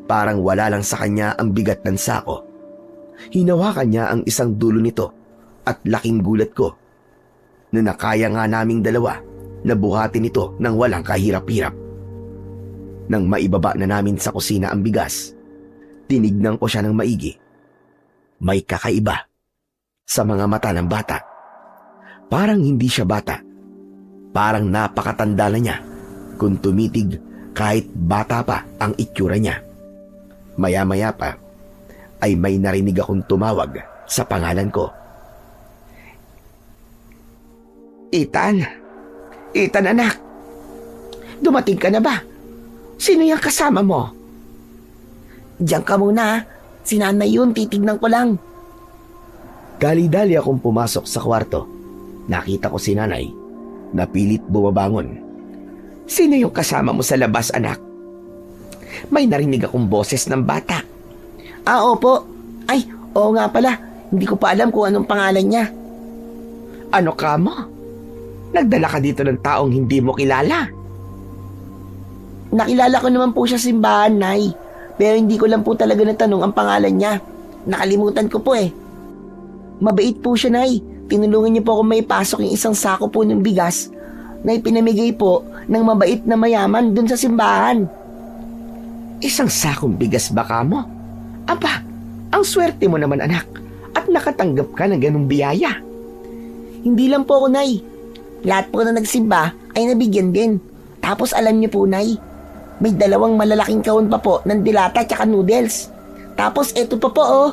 Parang wala lang sa kanya ang bigat ng sako. Hinawakan niya ang isang dulo nito at laking gulat ko na nakaya nga naming dalawa na buhatin ito ng walang kahirap-hirap. Nang maibaba na namin sa kusina ang bigas, tinignan ko siya ng maigi. May kakaiba sa mga mata ng bata. Parang hindi siya bata. Parang napakatanda na niya kung tumitig kahit bata pa ang itsura niya. Maya-maya pa ay may narinig akong tumawag sa pangalan ko. Ethan! Ethan anak! Dumating ka na ba? Sino yung kasama mo? Diyan ka muna. Si nanay yun, titignan ko lang. Dali-dali akong pumasok sa kwarto. Nakita ko si nanay na pilit bumabangon. Sino yung kasama mo sa labas anak? May narinig akong boses ng bata. Ah, opo. Ay, oo nga pala. Hindi ko pa alam kung anong pangalan niya. Ano ka mo? Nagdala ka dito ng taong hindi mo kilala. Nakilala ko naman po siya sa simbahan, Nay. Pero hindi ko lang po talaga natanong ang pangalan niya. Nakalimutan ko po eh. Mabait po siya, Nay. Tinulungan niyo po ako may pasok yung isang sako po ng bigas na ipinamigay po ng mabait na mayaman dun sa simbahan. Isang sakong bigas ba ka mo? Aba, ang swerte mo naman anak at nakatanggap ka ng ganung biyaya. Hindi lang po ako, Nay. Lahat po na nagsimba ay nabigyan din. Tapos alam niyo po, Nay, may 2 malalaking kahon pa po ng dilata at noodles. Tapos eto pa po oh.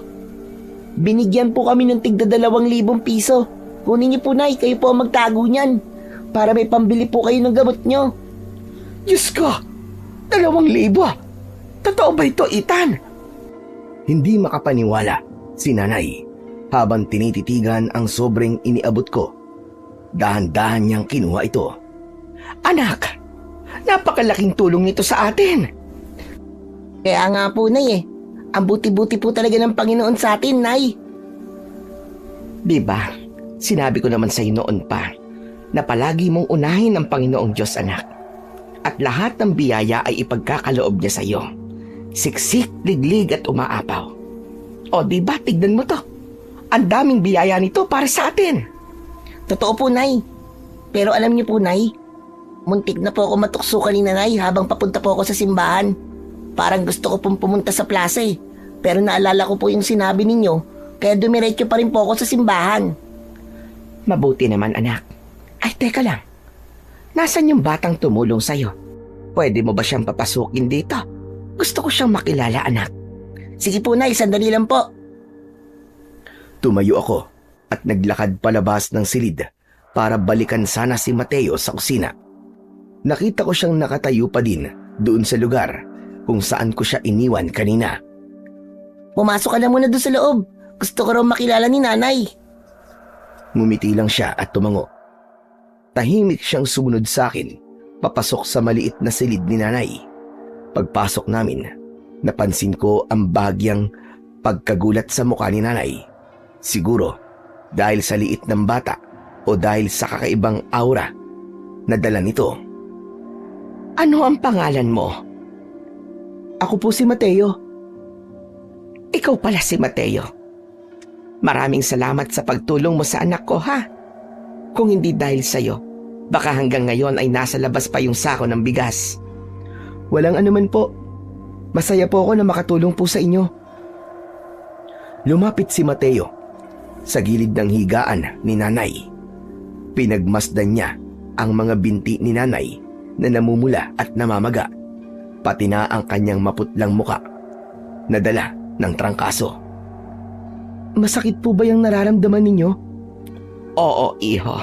Binigyan po kami ng tigda 2,000 piso. Kunin niyo po, Nay, kayo po ang magtago niyan para may pambili po kayo ng gamot niyo. Diyos ko! 2,000! Totoo ba ito, Ethan? Hindi makapaniwala si nanay habang tinititigan ang sobrang iniabot ko. Dahan-dahan niyang kinuha ito. Anak, napakalaking tulong nito sa atin. Kaya nga po, Nay eh. Ang buti-buti po talaga ng Panginoon sa atin, Nay. Diba, sinabi ko naman sa iyo noon pa na palagi mong unahin ang Panginoong Diyos, anak. At lahat ng biyaya ay ipagkakaloob niya sa iyo. Siksik, liglig at umaapaw. O diba, tignan mo to. Ang daming biyaya nito para sa atin. Totoo po, Nay. Pero alam niyo po, Nay, muntik na po ako matukso kanina, Nay, habang papunta po ako sa simbahan. Parang gusto ko pong pumunta sa plaza eh. Pero naalala ko po yung sinabi ninyo, kaya dumiretso pa rin po ako sa simbahan. Mabuti naman, anak. Ay, teka lang. Nasaan yung batang tumulong sa'yo? Pwede mo ba siyang papasukin dito? Gusto ko siyang makilala, anak. Sige po, Nay, sandali lang po. Tumayo ako at naglakad palabas ng silid para balikan sana si Mateo sa kusina. Nakita ko siyang nakatayo pa din doon sa lugar kung saan ko siya iniwan kanina. Pumasok ka na muna doon sa loob. Gusto ko raw makilala ni Nanay. Ngumiti lang siya at tumango. Tahimik siyang sumunod sa akin, papasok sa maliit na silid ni nanay. Pagpasok namin, napansin ko ang bahagyang pagkagulat sa mukha ni nanay. Siguro dahil sa liit ng bata o dahil sa kakaibang aura na dala nito. Ano ang pangalan mo? Ako po si Mateo. Ikaw pala si Mateo. Maraming salamat sa pagtulong mo sa anak ko, ha? Kung hindi dahil sa'yo, baka hanggang ngayon ay nasa labas pa yung sako ng bigas. Walang anuman po. Masaya po ako na makatulong po sa inyo. Lumapit si Mateo sa gilid ng higaan ni nanay. Pinagmasdan niya ang mga binti ni nanay na namumula at namamaga, pati na ang kanyang maputlang muka na dala ng trangkaso. Masakit po ba yung nararamdaman ninyo? Oo, iho.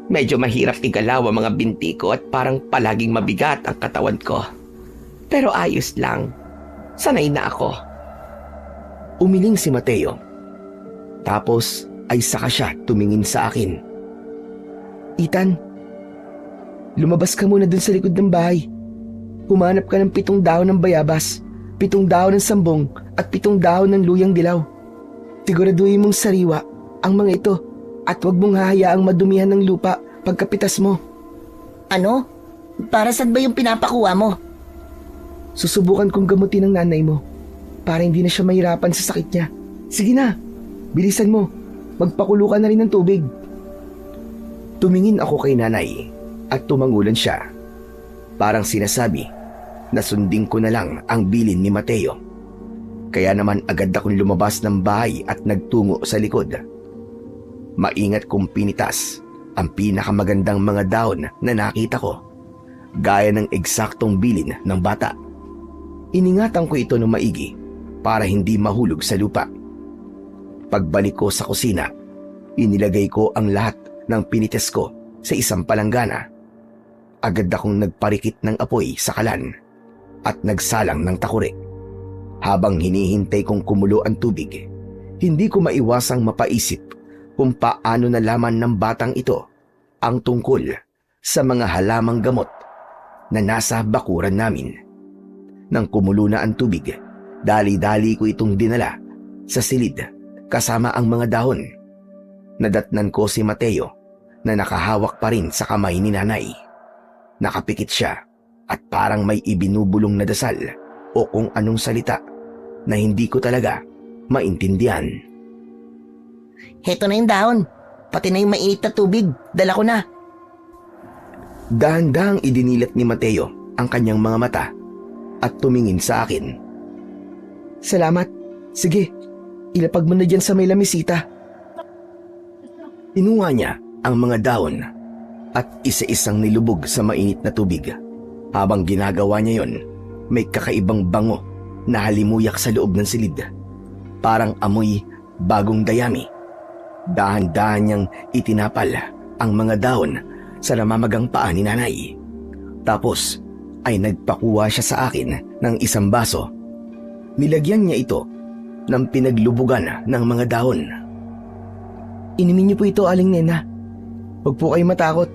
Medyo mahirap igalaw ang mga binti ko at parang palaging mabigat ang katawan ko. Pero ayos lang. Sanay na ako. Umiling si Mateo. Tapos ay saka siya tumingin sa akin. Ethan, lumabas ka muna dun sa likod ng bahay. Humanap ka ng 7 dahon ng bayabas, 7 dahon ng sambong at 7 dahon ng luyang dilaw. Siguraduhin mong sariwa ang mga ito at huwag mong hahayaang madumihan ng lupa pagkapitas mo. Ano? Para saan ba yung pinapakuha mo? Susubukan kong gamutin ang nanay mo para hindi na siya mahirapan sa sakit niya. Sige na, bilisan mo. Magpakulo ka na rin ng tubig. Tumingin ako kay nanay at tumangulan siya. Parang sinasabi na sundin ko na lang ang bilin ni Mateo. Kaya naman agad akong lumabas ng bahay at nagtungo sa likod. Maingat kong pinitas ang pinakamagandang mga dahon na nakita ko, gaya ng eksaktong bilin ng bata. Iningatan ko ito ng maigi para hindi mahulog sa lupa. Pagbalik ko sa kusina, inilagay ko ang lahat ng pinites ko sa isang palanggana. Agad akong nagparikit ng apoy sa kalan at nagsalang ng takure. Habang hinihintay kong kumulo ang tubig, hindi ko maiwasang mapaisip kung paano nalaman ng batang ito ang tungkol sa mga halamang gamot na nasa bakuran namin. Nang kumulo na ang tubig, dali-dali ko itong dinala sa silid kasama ang mga dahon. Nadatnan ko si Mateo na nakahawak pa rin sa kamay ni nanay. Nakapikit siya at parang may ibinubulong na dasal o kung anong salita na hindi ko talaga maintindihan. Heto na yung dahon. Pati na yung mainit na tubig. Dala ko na. Dahan-dahang idinilat ni Mateo ang kanyang mga mata at tumingin sa akin. Salamat. Sige, ilapag mo na dyan sa may lamisita. Inuha niya ang mga dahon at isa-isang nilubog sa mainit na tubig. Habang ginagawa niya yon, may kakaibang bango na halimuyak sa loob ng silid. Parang amoy bagong dayami. Dahan-dahan niyang itinapal ang mga dahon sa namamagang paa ni nanay. Tapos ay nagpakuha siya sa akin ng isang baso. Nilagyan niya ito ng pinaglubugan ng mga dahon. Inumin niyo po ito, Aling Nena. Huwag po kayo matakot.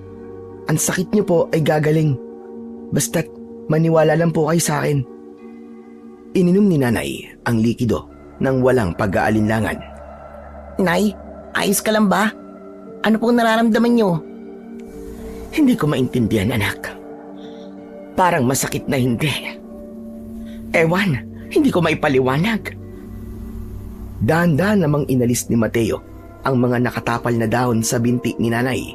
Ang sakit niyo po ay gagaling. Basta't maniwala lang po kayo sa akin. Ininom ni nanay ang likido nang walang pag-aalinlangan. Nay, ayos ka lang ba? Ano pong nararamdaman niyo? Hindi ko maintindihan, anak. Parang masakit na hindi. Ewan, hindi ko maipaliwanag. Dahan-dahan namang inalis ni Mateo ang mga nakatapal na dahon sa binti ni nanay.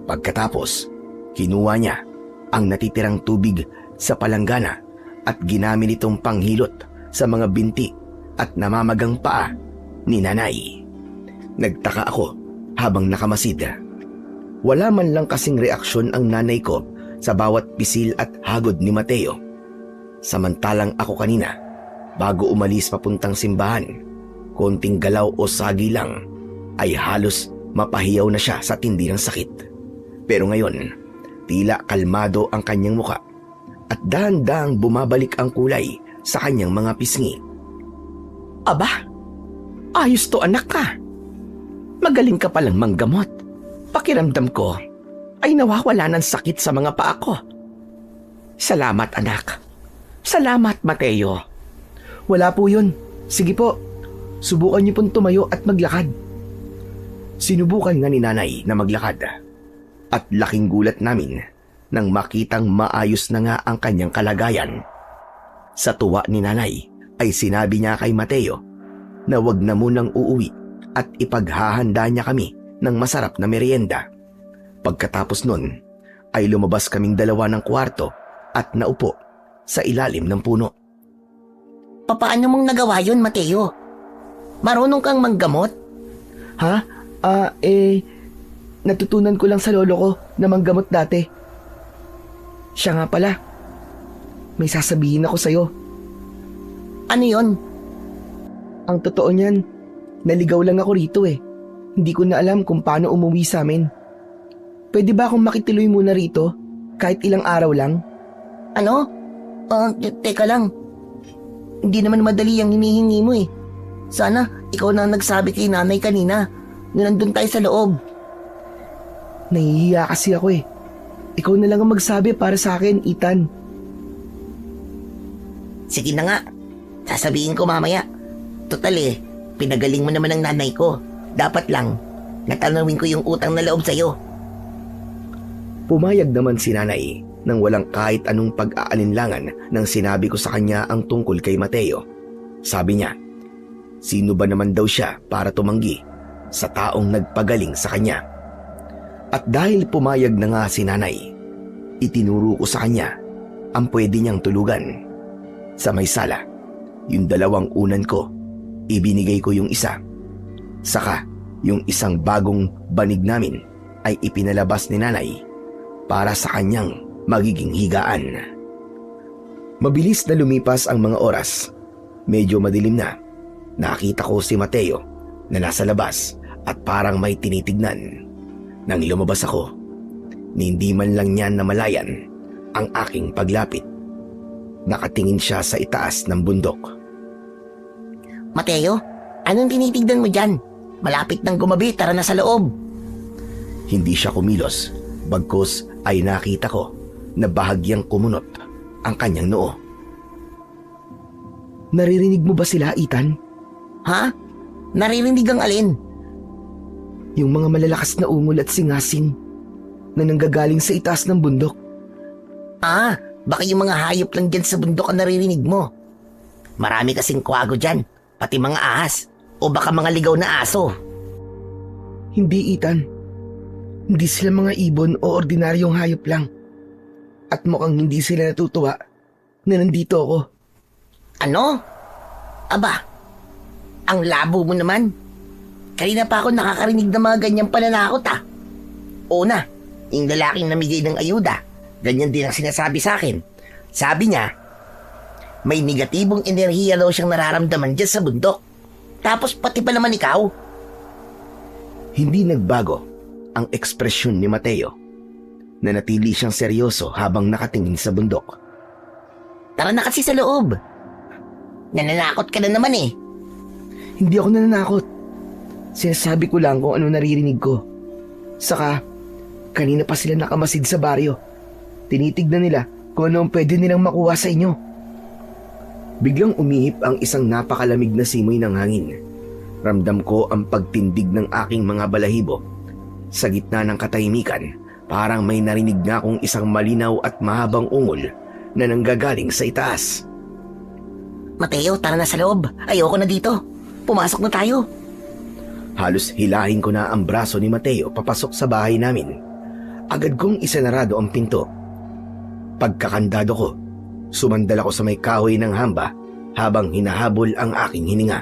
Pagkatapos, kinuha niya ang natitirang tubig sa palanggana at ginamit itong panghilot sa mga binti at namamagang paa ni nanay. Nagtaka ako habang nakamasid. Wala man lang kasing reaksyon ang nanay ko sa bawat pisil at hagod ni Mateo. Samantalang ako kanina, bago umalis papuntang simbahan, konting galaw o sagi lang ay halos mapahiyaw na siya sa tindi ng sakit. Pero ngayon, tila kalmado ang kanyang muka at dahan-dahang bumabalik ang kulay sa kanyang mga pisngi. Aba, ayos to anak ka. Magaling ka palang manggamot. Pakiramdam ko ay nawawala ng sakit sa mga paa ko. Salamat anak. Salamat Mateo. Wala po yun. Sige po, subukan niyo pong tumayo at maglakad. Sinubukan nga ni nanay na maglakad at laking gulat namin nang makitang maayos na nga ang kanyang kalagayan. Sa tuwa ni nanay ay sinabi niya kay Mateo na wag na munang uuwi at ipaghahanda niya kami ng masarap na merienda. Pagkatapos nun ay lumabas kaming dalawa ng kwarto at naupo sa ilalim ng puno. Papaano mong nagawa yun, Mateo? Marunong kang manggamot? Ha? Natutunan ko lang sa lolo ko na manggamot dati. Siya nga pala. May sasabihin ako sa'yo. Ano yon? Ang totoo niyan, naligaw lang ako rito eh. Hindi ko na alam kung paano umuwi sa amin. Pwede ba akong makituloy muna rito? Kahit ilang araw lang? Ano? Teka lang. Hindi naman madali ang hinihingi mo eh. Sana ikaw na ang nagsabi kay nanay kanina na nandun tayo sa loob. Nahihiya kasi ako eh. Ikaw na lang ang magsabi para sa akin, Ethan. Sige na nga. Sasabihin ko mamaya. Total eh, pinagaling mo naman ang nanay ko. Dapat lang, natanawin ko yung utang na loob sa'yo. Pumayag naman si nanay nang walang kahit anong pag-aalinlangan nang sinabi ko sa kanya ang tungkol kay Mateo. Sabi niya, sino ba naman daw siya para tumanggi sa taong nagpagaling sa kanya? At dahil pumayag na nga si nanay, itinuro ko sa kanya ang pwede niyang tulugan. Sa may sala, yung 2 unan ko, ibinigay ko yung isa. Saka, yung isang bagong banig namin ay ipinalabas ni nanay para sa kanyang magiging higaan. Mabilis na lumipas ang mga oras. Medyo madilim na. Nakita ko si Mateo na nasa labas at parang may tinitignan. Nang lumabas ako, hindi man lang niya namalayan ang aking paglapit. Nakatingin siya sa itaas ng bundok. Mateo, anong tinitignan mo dyan? Malapit nang gumabi, tara na sa loob. Hindi siya kumilos, bagkus ay nakita ko na bahagyang kumunot ang kanyang noo. Naririnig mo ba sila, Ethan? Ha? Naririnig ang alin? Yung mga malalakas na ungol at singasing na nanggagaling sa itaas ng bundok. Baka yung mga hayop lang dyan sa bundok ang naririnig mo. Marami kasing kwago dyan, pati mga ahas, o baka mga ligaw na aso. Hindi, Ethan. Hindi sila mga ibon o ordinaryong hayop lang. At mukhang hindi sila natutuwa na nandito ako. Ano? Aba, ang labo mo naman. Kanina pa ako nakakarinig ng mga ganyang pananakot Una, yung lalaking namigay ng ayuda, ganyan din ang sinasabi sa akin. Sabi niya, may negatibong enerhiya daw siyang nararamdaman dyan sa bundok. Tapos pati pa naman ikaw. Hindi nagbago ang ekspresyon ni Mateo. Nanatili siyang seryoso habang nakatingin sa bundok. Tara na kasi sa loob. Nananakot ka na naman eh. Hindi ako nananakot. Sinasabi ko lang kung ano naririnig ko. Saka, kanina pa sila nakamasid sa baryo. Tinitignan nila kung ano ang pwede nilang makuha sa inyo. Biglang umihip ang isang napakalamig na simoy ng hangin. Ramdam ko ang pagtindig ng aking mga balahibo. Sa gitna ng katahimikan, parang may narinig na akong isang malinaw at mahabang ungol na nanggagaling sa itaas. Mateo, tara na sa loob. Ayoko na dito. Pumasok na tayo. Halos hilahin ko na ang braso ni Mateo papasok sa bahay namin. Agad kong isinarado ang pinto. Pagkakandado ko, sumandal ako sa may kahoy ng hamba habang hinahabol ang aking hininga.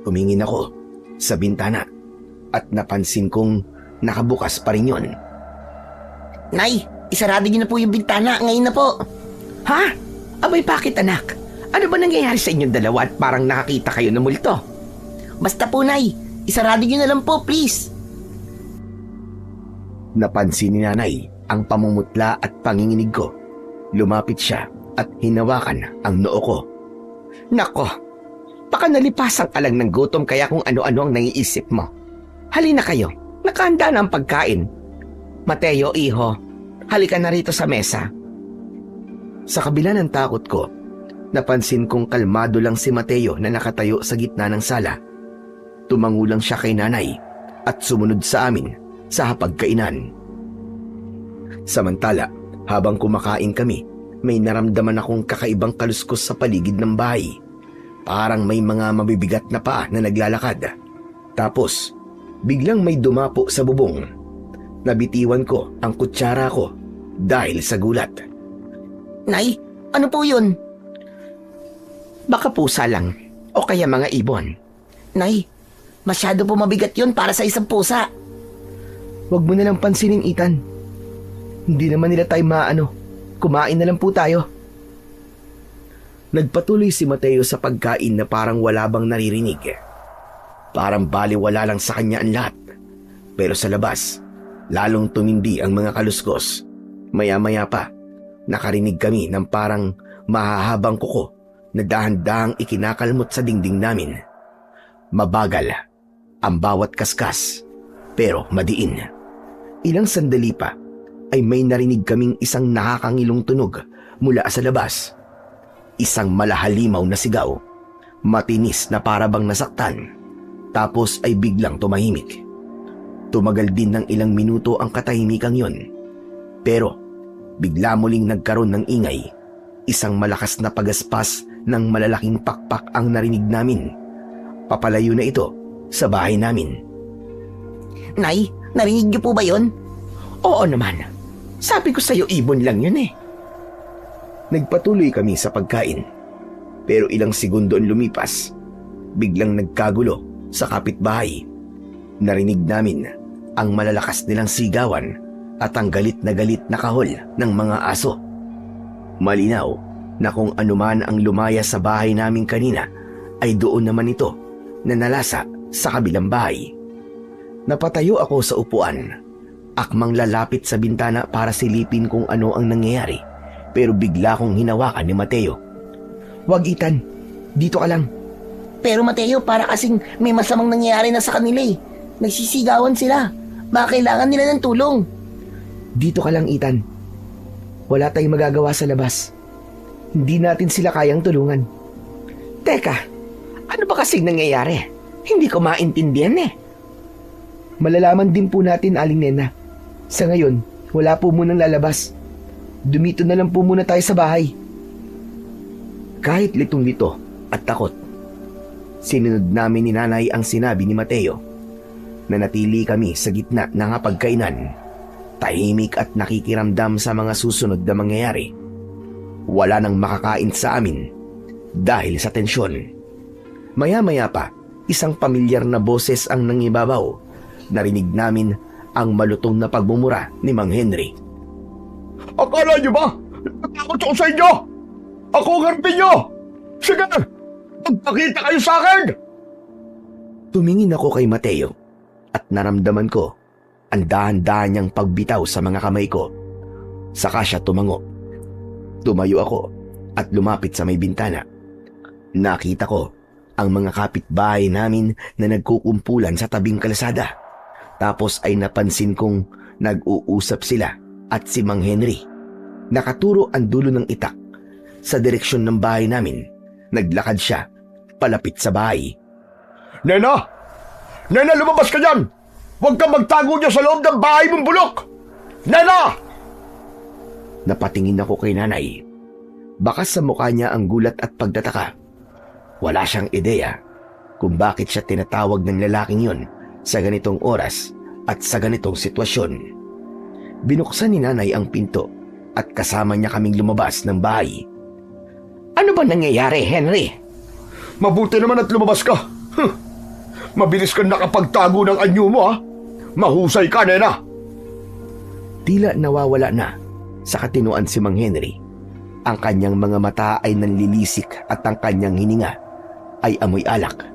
Tumingin ako sa bintana at napansin kong nakabukas pa rin yun. Nay, isarado niyo na po yung bintana. Ngayon na po. Ha? Abay, bakit anak? Ano ba nangyayari sa inyong dalawa at parang nakakita kayo ng multo? Basta po, Nay. Isarado niyo na lang po, please. Napansin ni nanay ang pamumutla at panginginig ko. Lumapit siya at hinawakan ang noo ko. Nako, baka nalipasan ka lang ng gutom kaya kung ano-ano ang naiisip mo. Halina kayo, nakahanda na ang pagkain. Mateo, iho, halika na rito sa mesa. Sa kabila ng takot ko, napansin kong kalmado lang si Mateo na nakatayo sa gitna ng sala. Tumango lang siya kay nanay at sumunod sa amin sa hapagkainan. Samantala, habang kumakain kami, may naramdaman akong kakaibang kaluskos sa paligid ng bahay. Parang may mga mabibigat na paa na naglalakad. Tapos, biglang may dumapo sa bubong. Nabitiwan ko ang kutsara ko dahil sa gulat. Nay, ano po yun? Baka pusa lang o kaya mga ibon. Nay, masyado po mabigat yun para sa isang pusa. Huwag mo na lang pansinin, Ethan. Hindi naman nila tayo maano. Kumain na lang po tayo. Nagpatuloy si Mateo sa pagkain na parang wala bang naririnig. Parang baliwala lang sa kanya ang lahat. Pero sa labas, lalong tumindi ang mga kaluskos. Maya-maya pa, nakarinig kami ng parang mahahabang kuko na dahan-dahang ikinakalmot sa dingding namin. Mabagal ang bawat kaskas, pero madiin. Ilang sandali pa ay may narinig kaming isang nakakangilong tunog mula sa labas. Isang malahalimaw na sigaw, matinis na parabang nasaktan, tapos ay biglang tumahimik. Tumagal din ng ilang minuto ang katahimikang yon. Pero bigla muling nagkaroon ng ingay. Isang malakas na pagaspas ng malalaking pakpak ang narinig namin. Papalayo na ito sa bahay namin. Nay, narinig niyo po ba yun? Oo naman. Sabi ko sa'yo, ibon lang yun eh. Nagpatuloy kami sa pagkain. Pero ilang segundo ang lumipas, biglang nagkagulo sa kapitbahay. Narinig namin ang malalakas nilang sigawan at ang galit na kahol ng mga aso. Malinaw na kung anuman ang lumaya sa bahay namin kanina ay doon naman ito na nalasa sa kabilang bahay. Napatayo ako sa upuan, akmang lalapit sa bintana para silipin kung ano ang nangyayari, pero bigla kong hinawakan ni Mateo. Huwag, Ethan. Dito ka lang. Pero Mateo, para kasing may masamang nangyayari na sa kanila eh. Nagsisigawan sila. Baka kailangan nila ng tulong. Dito ka lang, Ethan. Wala tayong magagawa sa labas. Hindi natin sila kayang tulungan. Teka, ano ba kasing nangyayari? Hindi ko maintindihan eh. Malalaman din po natin, Aling Nena. Sa ngayon, wala po munang lalabas. Dumito na lang po muna tayo sa bahay. Kahit litong-lito at takot, sinunod namin ni Nanay ang sinabi ni Mateo. Nanatili kami sa gitna ng hapagkainan, tahimik at nakikiramdam sa mga susunod na mangyayari. Wala nang makakain sa amin dahil sa tensyon. Maya-maya pa, isang pamilyar na boses ang nangibabaw. Narinig namin ang malutong na pagmumura ni Mang Henry. Akala niyo ba? Natakot ako sa inyo! Ako ang harapin niyo! Sige! Magpakita kayo sa akin! Tumingin ako kay Mateo at naramdaman ko ang dahan-dahan niyang pagbitaw sa mga kamay ko. Saka siya tumango. Tumayo ako at lumapit sa may bintana. Nakita ko ang mga kapitbahay namin na nagkukumpulan sa tabing kalsada. Tapos ay napansin kong nag-uusap sila at si Mang Henry. Nakaturo ang dulo ng itak sa direksyon ng bahay namin. Naglakad siya palapit sa bahay. Nena! Nena, lumabas ka dyan! Huwag kang magtago dyan sa loob ng bahay mong bulok! Nena! Napatingin ako kay Nanay. Baka sa mukha niya ang gulat at pagtataka. Wala siyang ideya kung bakit siya tinatawag ng lalaking yon sa ganitong oras at sa ganitong sitwasyon. Binuksan ni Nanay ang pinto at kasama niya kaming lumabas ng bahay. Ano ba nangyayari, Henry? Mabuti naman at lumabas ka. Mabilis kang nakapagtago ng anyo mo, ha? Mahusay ka, Nena. Tila nawawala na sa katinuan si Mang Henry. Ang kanyang mga mata ay nanlilisik at ang kanyang hininga ay amoy alak.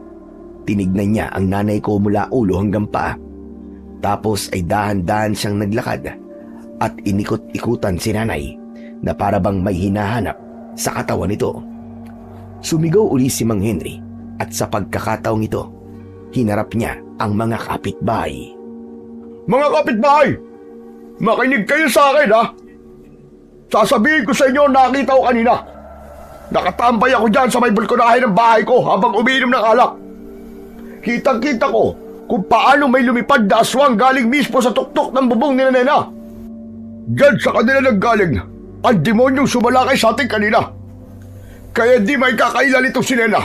Tinignan niya ang nanay ko mula ulo hanggang paa. Tapos ay dahan-dahan siyang naglakad at inikot-ikutan si Nanay na para bang may hinahanap sa katawan nito. Sumigaw uli si Mang Henry at sa pagkakataong ito, hinarap niya ang mga kapitbahay. Mga kapitbahay! Makinig kayo sa akin, ha? Sasabihin ko sa inyo, nakita ko kanina. Nakatambay ako dyan sa may balkonahe ng bahay ko habang umiinom ng alak. Kitang-kita ko kung paano may lumipad na aswang galing mismo sa tuktok ng bubong ni Nena. Diyan sa kanila nanggaling ang demonyong sumalakay sa atin kanina. Kaya di may kakailan itong si Nena.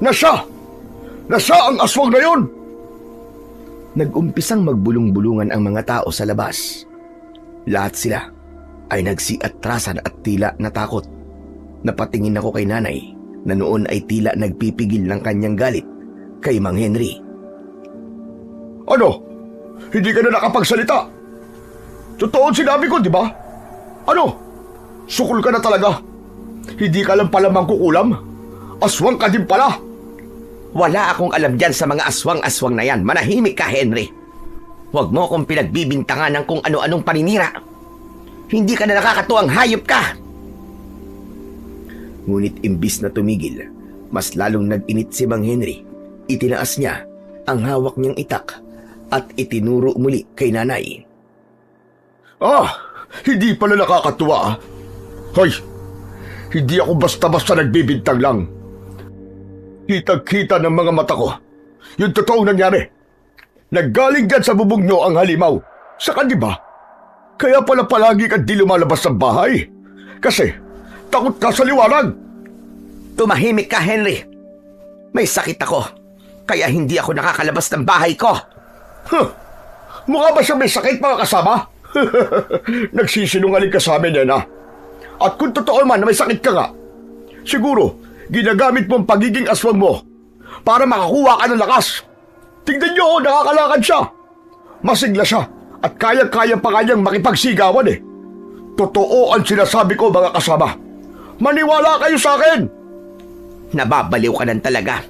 Na siya ang aswang na yun. Nag-umpisang magbulong-bulungan ang mga tao sa labas. Lahat sila ay nagsiatrasan at tila natakot. Napatingin ako kay Nanay na noon ay tila nagpipigil ng kanyang galit kay Mang Henry. Ano? Hindi ka na nakapagsalita? Totoo ang sinabi ko, di ba? Ano? Sukol ka na talaga. Hindi ka lang pala mangkukulam. Aswang ka din pala. Wala akong alam dyan sa mga aswang-aswang na yan. Manahimik ka, Henry. Huwag mo akong pinagbibintangan ng kung ano-anong paninira. Hindi ka na nakakatuwang hayop ka. Ngunit imbis na tumigil, mas lalong nag-init si Mang Henry. Itinaas niya ang hawak niyang itak at itinuro muli kay nanay. Hindi pala nakakatuwa ah. Hoy, hindi ako basta-basta nagbibintang lang. Kitang-kita ng mga mata ko yung totoong nangyari. Naggaling dyan sa bubong nyo ang halimaw. Saka di ba? Kaya pala palagi ka di lumalabas ng bahay. Kasi takot ka sa liwanag. Tumahimik ka, Henry. May sakit ako, kaya hindi ako nakakalabas ng bahay ko. Mukha ba siya may sakit, mga kasama? Nagsisinungaling ka sa amin yan, ha? At kung totoo man na may sakit ka nga, siguro ginagamit mo ang pagiging aswang mo para makakuha ka ng lakas. Tingnan niyo, nakakalakad siya. Masigla siya at kayang-kaya pa kanyang makipagsigawan eh. Totoo ang sinasabi ko, mga kasama. Maniwala kayo sa akin. Nababaliw ka lang talaga.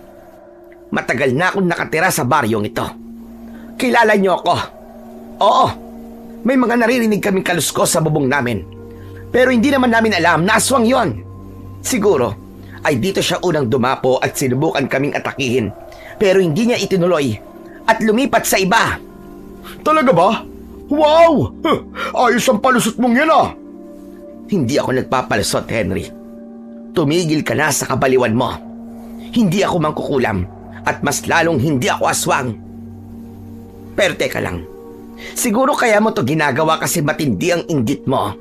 Matagal na akong nakatira sa baryong ito. Kilala niyo ako. Oo, may mga naririnig kaming kaluskos sa bubong namin. Pero hindi naman namin alam na aswang yon. Siguro ay dito siya unang dumapo at sinubukan kaming atakihin. Pero hindi niya itinuloy at lumipat sa iba. Talaga ba? Wow! Ayos ang palusot mong yan ah! Hindi ako nagpapalusot, Henry. Tumigil ka na sa kabaliwan mo. Hindi ako mangkukulam at mas lalong hindi ako aswang. Pero teka lang, siguro kaya mo to ginagawa kasi matindi ang inggit mo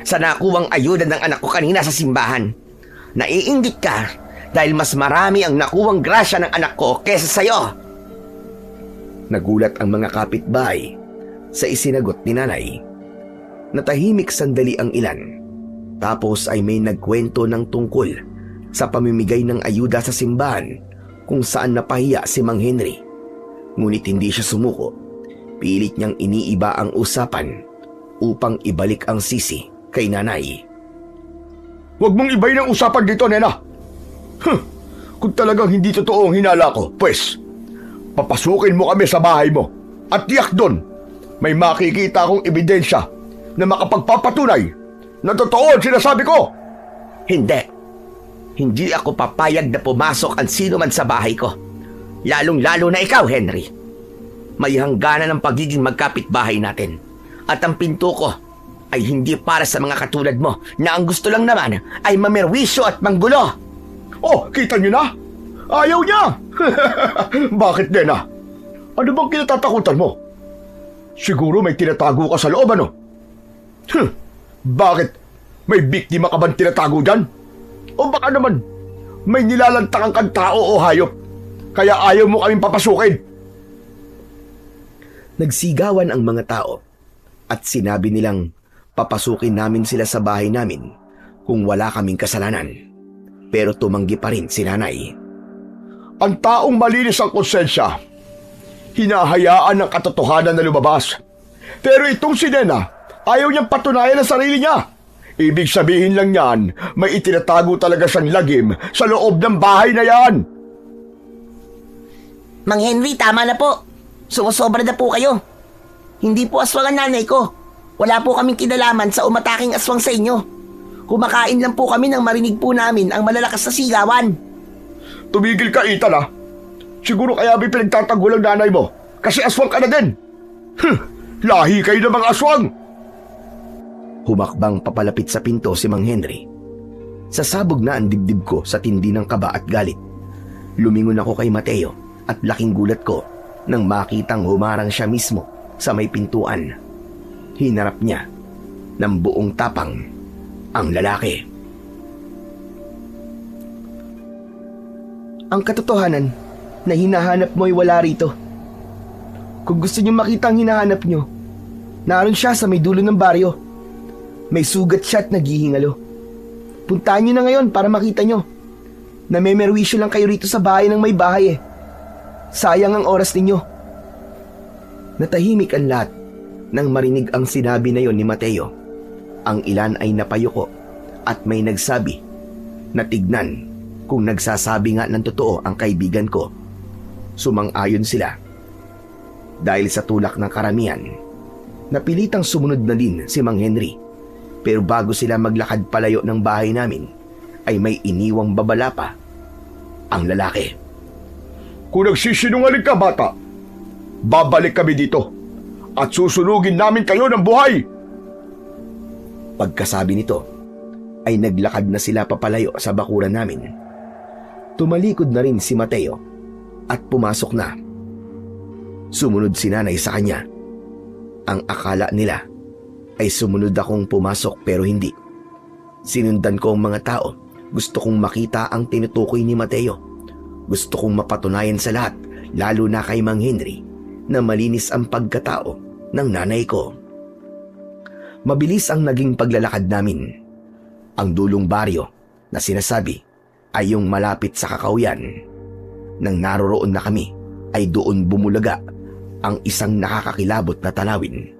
sa nakuwang ayuda ng anak ko kanina sa simbahan. Naiinggit ka dahil mas marami ang nakuwang grasya ng anak ko kesa sa'yo. Nagulat ang mga kapitbahay sa isinagot ni nanay. Natahimik sandali ang ilan. Tapos ay may nagkwento ng tungkol sa pamimigay ng ayuda sa simbahan kung saan napahiya si Mang Henry. Ngunit hindi siya sumuko. Pilit niyang iniiba ang usapan upang ibalik ang sisi kay nanay. Huwag mong ibayin ang usapan dito, nena. Kung talagang hindi totoo ang hinala ko, pues, papasukin mo kami sa bahay mo. At tiyak doon, may makikita akong ebidensya na makapagpapatunay na totoo ang sinasabi ko. Hindi. Hindi ako papayag na pumasok ang sino man sa bahay ko. Lalong-lalo na ikaw, Henry. May hangganan ng pagiging magkapitbahay natin. At ang pinto ko ay hindi para sa mga katulad mo na ang gusto lang naman ay mamerwisyo at manggulo. Oh, kita niyo na? Ayaw niya! Bakit, nena? Ano bang kinatatakutan mo? Siguro may tinatago ka sa loob, ano? Bakit? May biktima ka bang tinatago dyan? O baka naman, may nilalantakang kang tao o hayop, kaya ayaw mo kaming papasukin? Nagsigawan ang mga tao at sinabi nilang papasukin namin sila sa bahay namin kung wala kaming kasalanan. Pero tumanggi pa rin si nanay. Ang taong malinis ang konsensya, hinahayaan ng katotohanan na lumabas. Pero itong si Nena, ayaw niyang patunayan ang sarili niya. Ibig sabihin lang yan, may itinatago talaga siyang lagim sa loob ng bahay na yan. Mang Henry, tama na po. Sumusobra na po kayo. Hindi po aswang ang nanay ko. Wala po kaming kinalaman sa umataking aswang sa inyo. Kumakain lang po kami nang marinig po namin ang malalakas na sigawan. Tumigil ka, Ethan, ha? Siguro kaya may pinagtatago lang nanay mo kasi aswang ka na din. Lahi kayo ng mga aswang. Humakbang papalapit sa pinto si Mang Henry. Sasabog na ang dibdib ko sa tindi ng kaba at galit. Lumingon ako kay Mateo at laking gulat ko nang makitang humarang siya mismo sa may pintuan. Hinarap niya ng buong tapang ang lalaki. Ang katotohanan na hinahanap mo ay wala rito. Kung gusto niyo makita ang hinahanap niyo, naroon siya sa may dulo ng baryo. May sugat siya at naghihingalo. Puntahan niyo na ngayon para makita niyo. Namemerwisyo lang kayo rito sa bahay ng may bahay eh. Sayang ang oras ninyo. Natahimik ang lahat nang marinig ang sinabi na yon ni Mateo. Ang ilan ay napayuko at may nagsabi na tignan kung nagsasabi nga ng totoo ang kaibigan ko. Sumang-ayon sila. Dahil sa tulak ng karamihan, napilitang sumunod na din si Mang Henry. Pero bago sila maglakad palayo ng bahay namin, ay may iniwang babala pa ang lalaki. Kung nagsisinungaling ka, bata, babalik kami dito at susunugin namin kayo ng buhay. Pagkasabi nito, ay naglakad na sila papalayo sa bakuran namin. Tumalikod na rin si Mateo at pumasok na. Sumunod si nanay sa kanya. Ang akala nila ay sumunod akong pumasok pero hindi. Sinundan ko ang mga tao. Gusto kong makita ang tinutukoy ni Mateo. Gusto kong mapatunayan sa lahat, lalo na kay Mang Henry, na malinis ang pagkatao ng nanay ko. Mabilis ang naging paglalakad namin. Ang dulong baryo na sinasabi ay yung malapit sa Kakauyan. Nang naroroon na kami, ay doon bumulaga ang isang nakakakilabot na tanawin.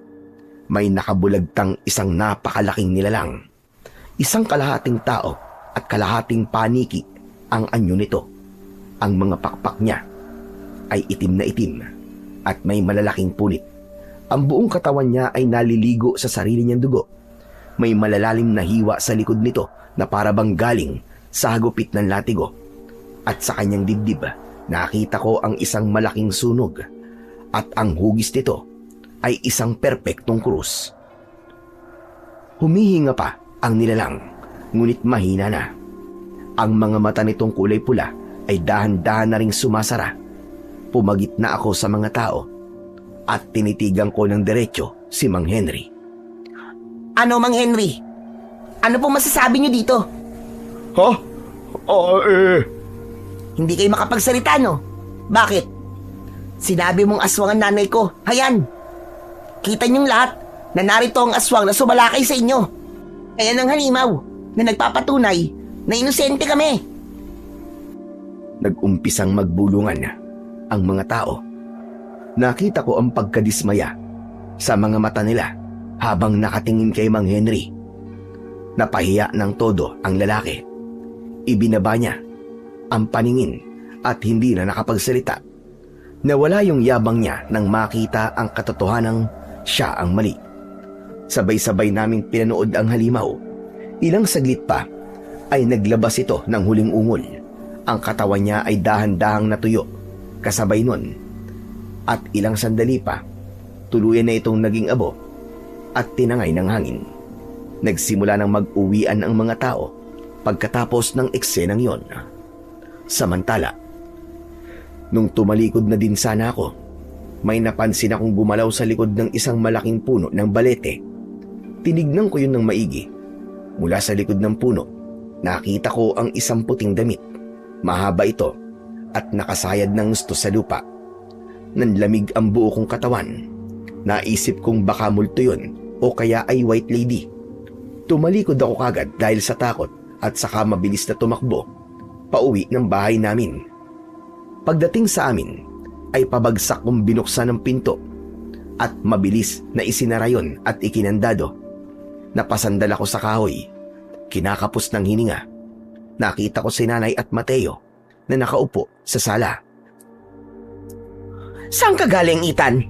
May nakabulagtang isang napakalaking nilalang. Isang kalahating tao at kalahating paniki ang anyo nito. Ang mga pakpak niya ay itim na itim at may malalaking punit. Ang buong katawan niya ay naliligo sa sarili niyang dugo. May malalalim na hiwa sa likod nito na parabang galing sa hagupit ng latigo. At sa kanyang dibdib, nakita ko ang isang malaking sunog. At ang hugis nito ay isang perpektong krus. Humihinga pa ang nilalang, ngunit mahina na. Ang mga mata nitong kulay pula ay dahan-dahan na ring sumasara. Pumagit na ako sa mga tao at tinitigan ko ng diretso si Mang Henry. Ano, Mang Henry? Ano pong masasabi niyo dito? Ha? Hindi kayo makapagsalita, no? Bakit? Sinabi mong aswang ang nanay ko. Hayan! Kita niyong lahat na narito ang aswang na sumalakay sa inyo. Kaya ng halimaw na nagpapatunay na inosente kami. Nag-umpisang magbulungan ang mga tao. Nakita ko ang pagkadismaya sa mga mata nila habang nakatingin kay Mang Henry. Napahiya ng todo ang lalaki. Ibinaba niya ang paningin at hindi na nakapagsalita. Nawala yung yabang niya nang makita ang katotohanang siya ang mali. Sabay-sabay naming pinanood ang halimaw. Ilang saglit pa ay naglabas ito ng huling ungol. Ang katawan niya ay dahan-dahang natuyo. Kasabay nun. At ilang sandali pa, tuluyan na itong naging abo at tinangay ng hangin. Nagsimula ng mag-uwian ang mga tao pagkatapos ng eksenang yon. Samantala, nung tumalikod na din sana ako, may napansin akong gumalaw sa likod ng isang malaking puno ng balete. Tinignan ko yun ng maigi. Mula sa likod ng puno, nakita ko ang isang puting damit. Mahaba ito at nakasayad ng gusto sa lupa. Nanlamig ang buo kong katawan. Naisip kong baka multo yun o kaya ay white lady. Tumalikod ako kagad dahil sa takot at saka mabilis na tumakbo pauwi ng bahay namin. Pagdating sa amin ay pabagsak kong binuksan ng pinto at mabilis na isinara yun at ikinandado. Napasandal ako sa kahoy, kinakapos ng hininga. Nakita ko si Nanay at Mateo na nakaupo sa sala. Saan ka galing, Ethan?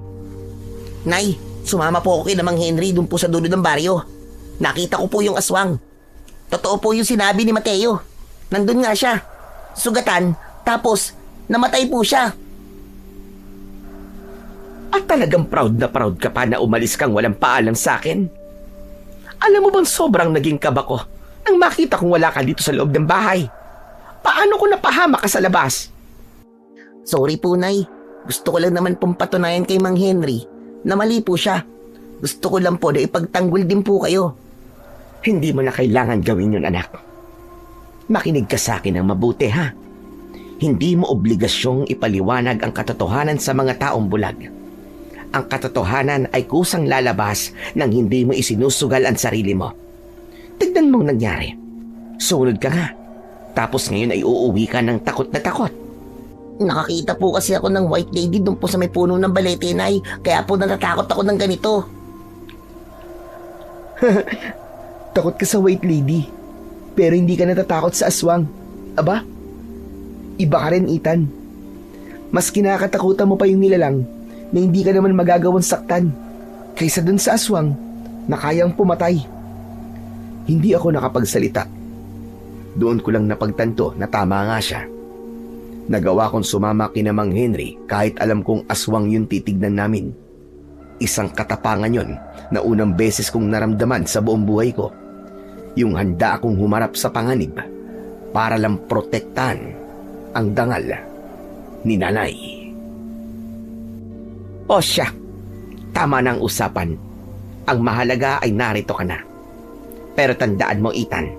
Nay, sumama po ako kay Mang Henry dun po sa dulo ng baryo. Nakita ko po yung aswang. Totoo po yung sinabi ni Mateo. Nandun nga siya. Sugatan, tapos namatay po siya. At talagang proud na proud ka pa na umalis kang walang paalam sa akin? Alam mo bang sobrang naging kaba ko nang makita kong wala ka dito sa loob ng bahay? Paano ko napahama ka sa labas? Sorry po, Nay. Gusto ko lang naman pong patunayan kay Mang Henry na mali po siya. Gusto ko lang po na ipagtanggol din po kayo. Hindi mo na kailangan gawin yun, anak. Makinig ka sa akin ng mabuti, ha? Hindi mo obligasyong ipaliwanag ang katotohanan sa mga taong bulag. Ang katotohanan ay kusang lalabas nang hindi mo isinusugal ang sarili mo. Tignan mong nangyari. Sumunod ka nga. Tapos ngayon ay uuwi ka ng takot na takot. Nakakita po kasi ako ng white lady doon po sa may puno ng balete, Nay. Kaya po natatakot ako ng ganito. Takot ka sa white lady, pero hindi ka natatakot sa aswang. Aba, iba ka rin, Ethan. Mas kinakatakutan mo pa yung nilalang na hindi ka naman magagawang saktan kaysa dun sa aswang na kayang pumatay. Hindi ako nakapagsalita. Doon ko lang napagtanto na tama nga siya. Nagawa kong sumama kina Mang Henry kahit alam kong aswang yun titignan namin. Isang katapangan yon na unang beses kong naramdaman sa buong buhay ko. Yung handa akong humarap sa panganib para lang protektahan ang dangal ni Nanay. O siya, tama na ang usapan. Ang mahalaga ay narito ka na. Pero tandaan mo, Ethan,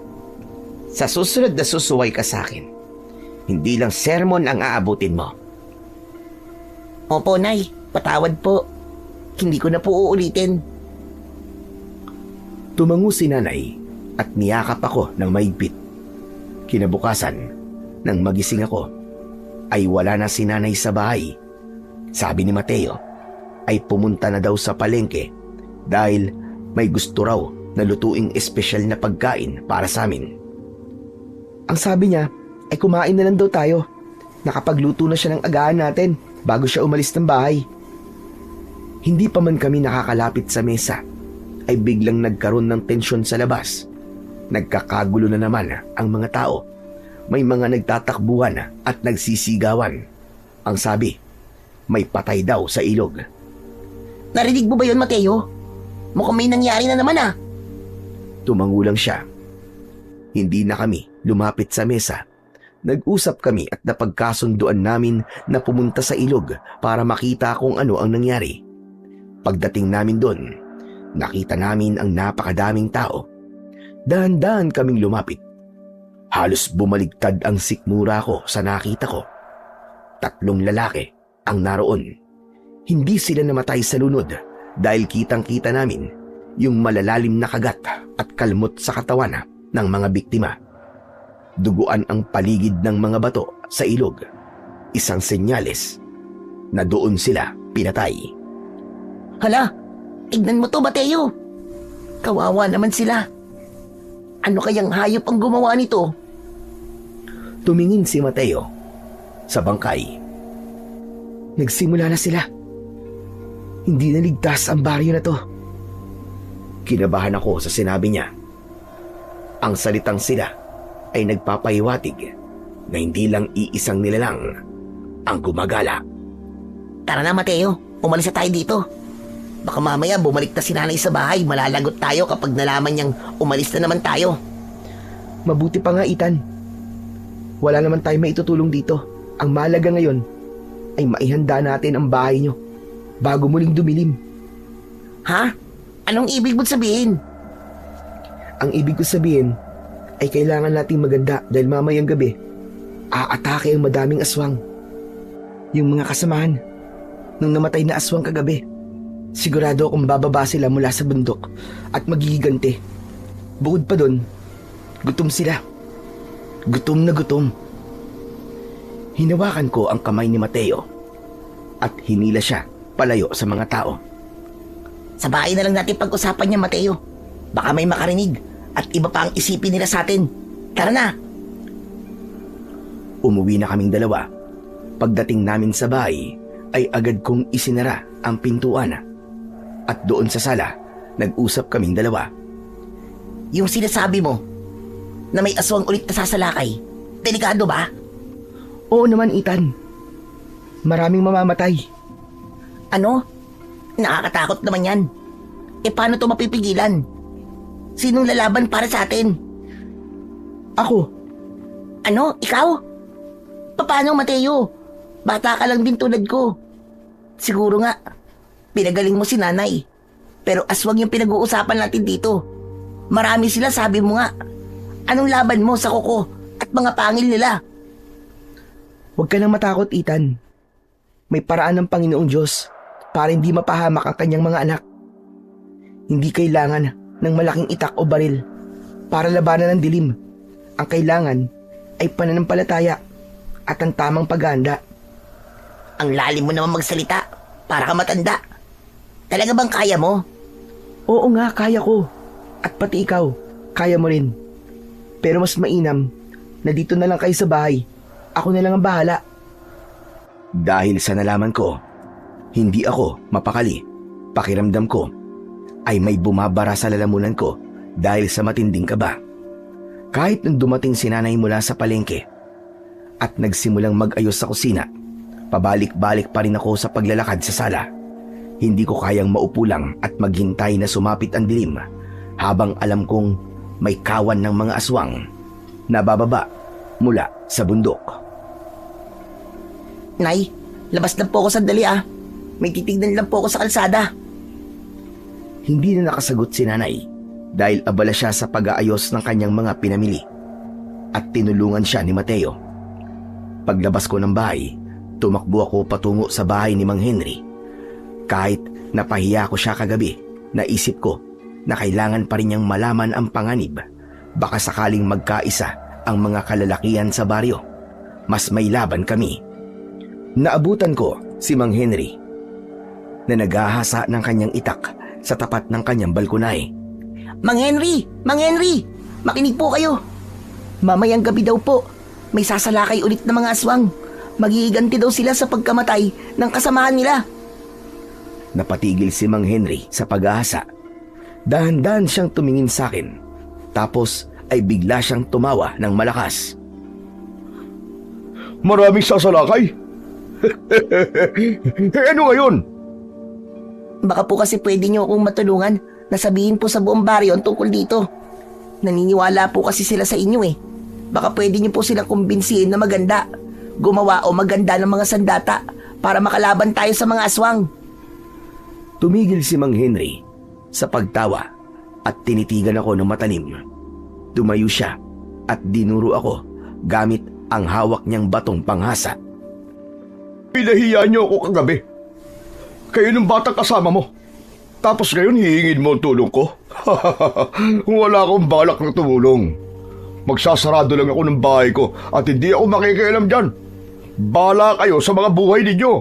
sa susunod na susuway ka sa akin, hindi lang sermon ang aabutin mo. Opo, Nay. Patawad po. Hindi ko na po uulitin. Tumango si Nanay at niyakap ako ng mahigpit. Kinabukasan, nang magising ako, ay wala na si Nanay sa bahay. Sabi ni Mateo, ay pumunta na daw sa palengke dahil may gusto raw na lutuing espesyal na pagkain para sa amin. Ang sabi niya ay kumain na lang daw tayo. Nakapagluto na siya ng agahan natin bago siya umalis ng bahay. Hindi pa man kami nakakalapit sa mesa, ay biglang nagkaroon ng tensyon sa labas. Nagkakagulo na naman ang mga tao. May mga nagtatakbuhan at nagsisigawan. Ang sabi, may patay daw sa ilog. Narinig mo ba yun, Mateo? Mukhang may nangyari na naman ah. Tumango lang siya. Hindi na kami lumapit sa mesa. Nag-usap kami at napagkasunduan namin na pumunta sa ilog para makita kung ano ang nangyari. Pagdating namin doon, nakita namin ang napakadaming tao. Dahan-dahan kaming lumapit. Halos bumaligtad ang sikmura ko sa nakita ko. 3 lalaki ang naroon. Hindi sila namatay sa lunod dahil kitang-kita namin yung malalalim na kagat at kalmot sa katawan ng mga biktima. Duguan ang paligid ng mga bato sa ilog. Isang senyales na doon sila pinatay. Hala, tignan mo to, Mateo. Kawawa naman sila. Ano kayang hayop ang gumawa nito? Tumingin si Mateo sa bangkay. Nagsimula na sila. Hindi na ligtas ang baryo na to. Kinabahan ako sa sinabi niya. Ang salitang sila ay nagpapahiwatig na hindi lang iisang nilalang ang gumagala. Tara na, Mateo. Umalis na tayo dito. Baka mamaya bumalik na si Nanay sa bahay. Malalagot tayo kapag nalaman niyang umalis na naman tayo. Mabuti pa nga, Ethan. Wala naman tayo maitutulong dito. Ang mahalaga ngayon ay maihanda natin ang bahay niyo bago muling dumilim. Ha? Anong ibig mo sabihin? Ang ibig ko sabihin ay kailangan nating maganda dahil mamayang gabi aatake ang madaming aswang. Yung mga kasamahan ng namatay na aswang kagabi, sigurado akong bababa sila mula sa bundok at magigigante. Bukod pa doon, gutom sila. Gutom na gutom. Hinawakan ko ang kamay ni Mateo at hinila siya palayo sa mga tao. Sa bahay na lang natin pag-usapan niya, Mateo. Baka may makarinig at iba pa ang isipin nila sa atin. Tara na! Umuwi na kaming dalawa. Pagdating namin sa bahay, ay agad kong isinara ang pintuan. At doon sa sala, nag-usap kaming dalawa. Yung sinasabi mo na may aswang ulit na sasalakay, delikado ba? Oo naman, Ethan. Maraming mamamatay. Ano? Nakakatakot naman yan. E paano to mapipigilan? Sinong lalaban para sa atin? Ako. Ano? Ikaw? Paano, Mateo? Bata ka lang din tulad ko. Siguro nga, pinagaling mo si Nanay. Pero aswang yung pinag-uusapan natin dito. Marami sila, sabi mo nga. Anong laban mo sa kuko at mga pangil nila? Huwag ka nang matakot, Ethan. May paraan ng Panginoong Diyos para hindi mapahamak ang kanyang mga anak. Hindi kailangan ng malaking itak o baril para labanan ng dilim. Ang kailangan ay pananampalataya at ang tamang paghahanda. Ang lalim mo naman magsalita. Para ka matanda. Talaga bang kaya mo? Oo nga, kaya ko. At pati ikaw, kaya mo rin. Pero mas mainam na dito na lang kayo sa bahay. Ako na lang ang bahala. Dahil sa nalaman ko, hindi ako mapakali. Pakiramdam ko ay may bumabara sa lalamunan ko dahil sa matinding kaba. Kahit nung dumating si nanay mula sa palengke at nagsimulang mag-ayos sa kusina, pabalik-balik pa rin ako sa paglalakad sa sala. Hindi ko kayang maupo lang at maghintay na sumapit ang dilim habang alam kong may kawan ng mga aswang na bababa mula sa bundok. Nay, labas lang po ako sandali ah. May titignan lang po ako sa kalsada. Hindi na nakasagot si nanay dahil abala siya sa pag-aayos ng kanyang mga pinamili at tinulungan siya ni Mateo. Paglabas ko ng bahay, tumakbo ako patungo sa bahay ni Mang Henry. Kahit napahiya ko siya kagabi, naisip ko na kailangan pa rin niyang malaman ang panganib. Baka sakaling magkaisa ang mga kalalakihan sa baryo. Mas may laban kami. Naabutan ko si Mang Henry na naghahasa ng kanyang itak sa tapat ng kanyang balkonahe. Mang Henry! Mang Henry! Makinig po kayo. Mamayang gabi daw po, may sasalakay ulit na mga aswang. Magiiganti daw sila sa pagkamatay ng kasamahan nila. Napatigil si Mang Henry sa pag-ahasa. Dahan-dahan siyang tumingin sa akin. Tapos ay bigla siyang tumawa ng malakas. Maraming sasalakay? Ano ngayon? Baka po kasi pwede niyo akong matulungan na sabihin po sa buong baryo ang tungkol dito. Naniniwala po kasi sila sa inyo eh. Baka pwede niyo po silang kumbinsihin na maganda. Gumawa o maganda ng mga sandata para makalaban tayo sa mga aswang. Tumigil si Mang Henry sa pagtawa at tinitigan ako ng matalim. Tumayo siya at dinuro ako gamit ang hawak niyang batong panghasa. Pinahiya niyo ako kagabi. Kayo ng batang kasama mo. Tapos ngayon hihingin mo ang tulong ko? Wala akong balak na tumulong. Magsasarado lang ako ng bahay ko at hindi ako makikialam dyan. Bala kayo sa mga buhay ninyo.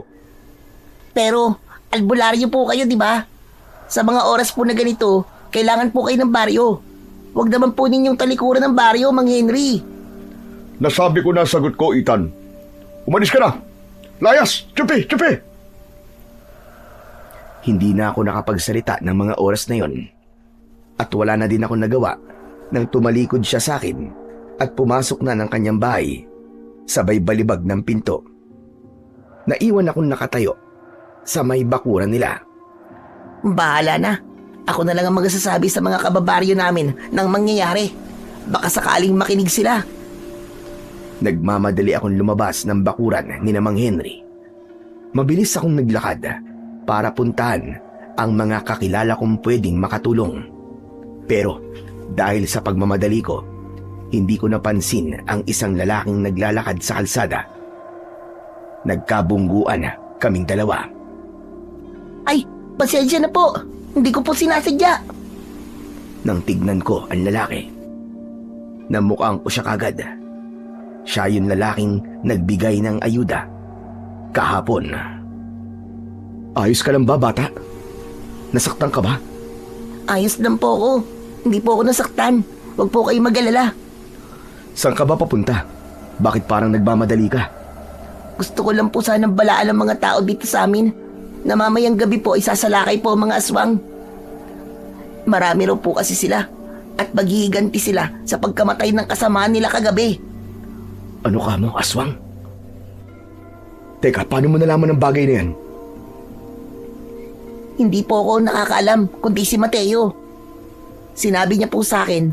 Pero albularyo po kayo, di ba? Sa mga oras po na ganito, kailangan po kayo ng baryo. Huwag naman po ninyong talikuran ng baryo, Mang Henry. Nasabi ko na ang sagot ko, Ethan. Umalis ka na. Layas! Tsupi! Tsupi! Hindi na ako nakapagsalita ng mga oras na yon. At wala na din ako nagawa nang tumalikod siya sa akin at pumasok na ng kanyang bahay, sabay balibag ng pinto. Naiwan akong nakatayo sa may bakuran nila. Bahala na. Ako na lang ang magsasabi sa mga kababaryo namin ng mangyayari. Baka sakaling makinig sila. Nagmamadali akong lumabas ng bakuran ni Mang Henry. Mabilis akong naglakad para puntahan ang mga kakilala kong pwedeng makatulong. Pero dahil sa pagmamadali ko, hindi ko napansin ang isang lalaking naglalakad sa kalsada. Nagkabungguan kaming dalawa. Ay, pasensya na po. Hindi ko po sinasadya. Nang tignan ko ang lalaki, namukhang ko siya kagad. Siya yung lalaking nagbigay ng ayuda kahapon. Ayos ka lang ba, bata? Nasaktan ka ba? Ayos lang po ako. Hindi po ako nasaktan. Huwag po kayo mag-alala. Saan ka ba papunta? Bakit parang nagmamadali ka? Gusto ko lang po sanang balaan ang mga tao dito sa amin na mamayang gabi po ay sasalakay po ang mga aswang. Marami raw po kasi sila at maghihiganti sila sa pagkamatay ng kasamaan nila kagabi. Ano ka mo, aswang? Teka, paano mo nalaman ang bagay na yan? Hindi po ako nakakaalam kundi si Mateo. Sinabi niya po sa akin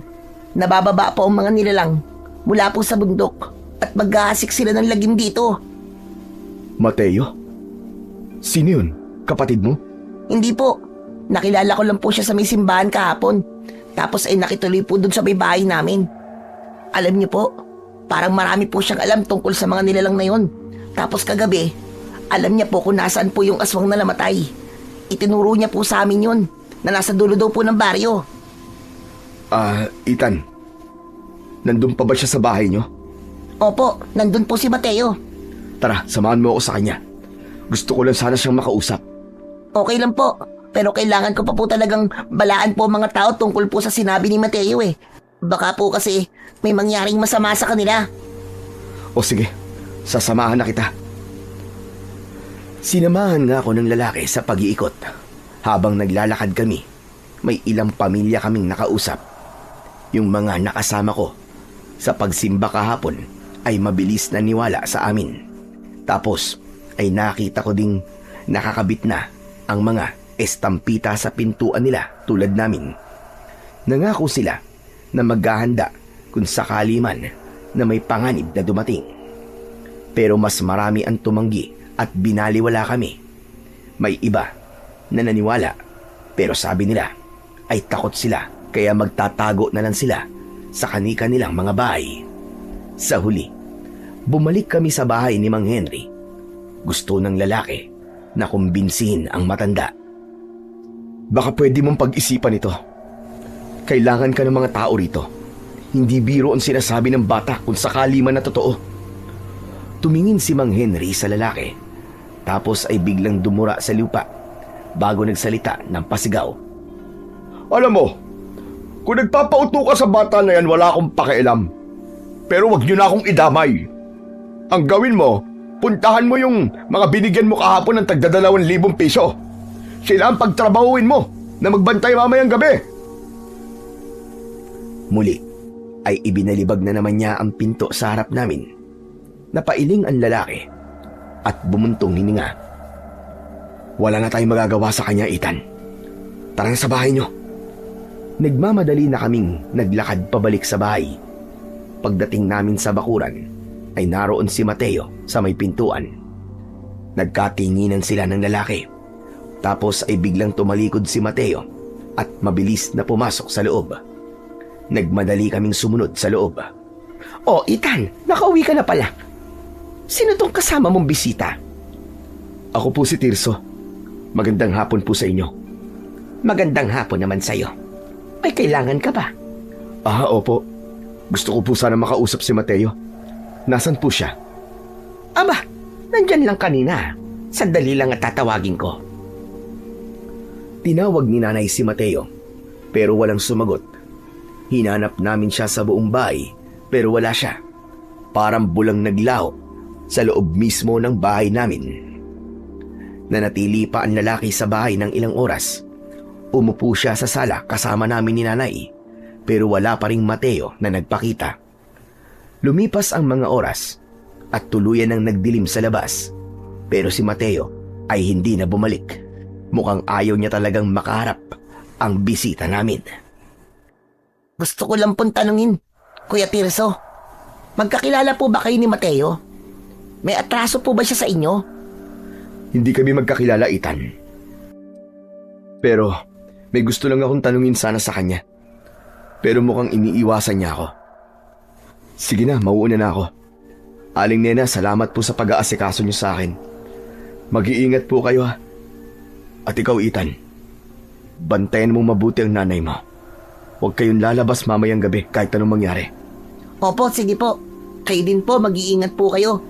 na bababa po ang mga nilalang mula po sa bundok at maghahasik sila ng lagim dito. Mateo? Sino yun? Kapatid mo? Hindi po. Nakilala ko lang po siya sa may simbahan kahapon. Tapos ay nakituloy po dun sa may bahay namin. Alam niyo po, parang marami po siyang alam tungkol sa mga nilalang na yon. Tapos kagabi, alam niya po kung nasaan po yung aswang na namatay. Itinuro niya po sa amin yun, na nasa dulo daw po ng baryo. Ethan, nandun pa ba siya sa bahay niyo? Opo, nandun po si Mateo. Tara, samahan mo ako sa kanya. Gusto ko lang sana siyang makausap. Okay lang po. Pero kailangan ko pa po talagang balaan po ang mga tao tungkol po sa sinabi ni Mateo eh. Baka po kasi may mangyaring masama sa kanila. O sige, sasamahan na kita. Sinamahan nga ako ng lalaki sa pag-iikot. Habang naglalakad kami, may ilang pamilya kaming nakausap. Yung mga nakasama ko sa pagsimba kahapon ay mabilis na niwala sa amin. Tapos ay nakita ko ding nakakabit na ang mga estampita sa pintuan nila tulad namin. Nangako sila na maghahanda kung sakali man na may panganib na dumating. Pero mas marami ang tumanggi at binaliwala kami. May iba na naniwala pero sabi nila ay takot sila kaya magtatago na lang sila sa kani-kanilang mga bahay. Sa huli, bumalik kami sa bahay ni Mang Henry. Gusto ng lalaki na kumbinsihin ang matanda. Baka pwede mong pag-isipan ito. Kailangan ka ng mga tao rito. Hindi biro ang sinasabi ng bata kung sakali man na totoo. Tumingin si Mang Henry sa lalaki, tapos ay biglang dumura sa lupa bago nagsalita ng pasigaw. Alam mo, kung nagpapauto ka sa bata na yan, wala akong pakialam. Pero wag niyo na akong idamay. Ang gawin mo, puntahan mo yung mga binigyan mo kahapon ng tagda 2,000 piso. Sila ang pagtrabahuin mo na magbantay mamayang gabi. Muli ay ibinalibag na naman niya ang pinto sa harap namin. Napailing ang lalaki at bumuntong hininga. Wala na tayong magagawa sa kanya, Ethan. Tara na sa bahay niyo. Nagmamadali na kaming naglakad pabalik sa bahay. Pagdating namin sa bakuran ay naroon si Mateo sa may pintuan. Nagkatinginan sila ng lalaki. Tapos ay biglang tumalikod si Mateo at mabilis na pumasok sa loob. Nagmadali kaming sumunod sa loob. Oh, Ethan, nakauwi ka na pala. Sino tong kasama mong bisita? Ako po si Tirso. Magandang hapon po sa inyo. Magandang hapon naman sa'yo. May kailangan ka ba? Opo. Gusto ko po sana makausap si Mateo. Nasaan po siya? Aba, nandyan lang kanina. Sandali lang at tatawagin ko. Tinawag ni nanay si Mateo, pero walang sumagot. Hinanap namin siya sa buong bahay, pero wala siya. Parang bulang naglaho sa loob mismo ng bahay namin. Nanatili pa ang lalaki sa bahay ng ilang oras. Umupo siya sa sala kasama namin ni nanay, pero wala pa ring Mateo na nagpakita. Lumipas ang mga oras at tuluyan ang nagdilim sa labas, pero si Mateo ay hindi na bumalik. Mukhang ayaw niya talagang makaharap ang bisita namin. Gusto ko lang pong tanungin, Kuya Tirso. Magkakilala po ba kayo ni Mateo? May atraso po ba siya sa inyo? Hindi kami magkakilala, Ethan. Pero may gusto lang akong tanungin sana sa kanya. Pero mukhang iniiwasan niya ako. Sige na, mauuna na ako. Aling Nena, salamat po sa pag-aasikaso niyo sa akin. Mag-iingat po kayo, ha. At ikaw, Ethan, bantayan mong mabuti ang nanay mo. Huwag kayong lalabas mamayang gabi kahit anong mangyari. Opo, sige po. Kayo din po, mag-iingat po kayo.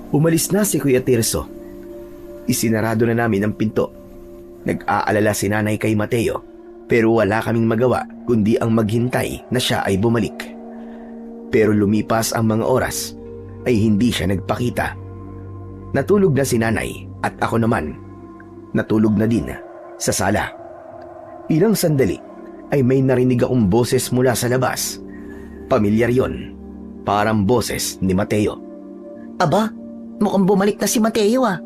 Umalis na si Kuya Tirso. Isinarado na namin ang pinto. Nag-aalala si nanay kay Mateo, pero wala kaming magawa kundi ang maghintay na siya ay bumalik. Pero lumipas ang mga oras ay hindi siya nagpakita. Natulog na si nanay at ako naman natulog na din sa sala. Ilang sandali ay may narinig akong boses mula sa labas. Pamilyar yon, parang boses ni Mateo. Aba, mukhang bumalik na si Mateo ah.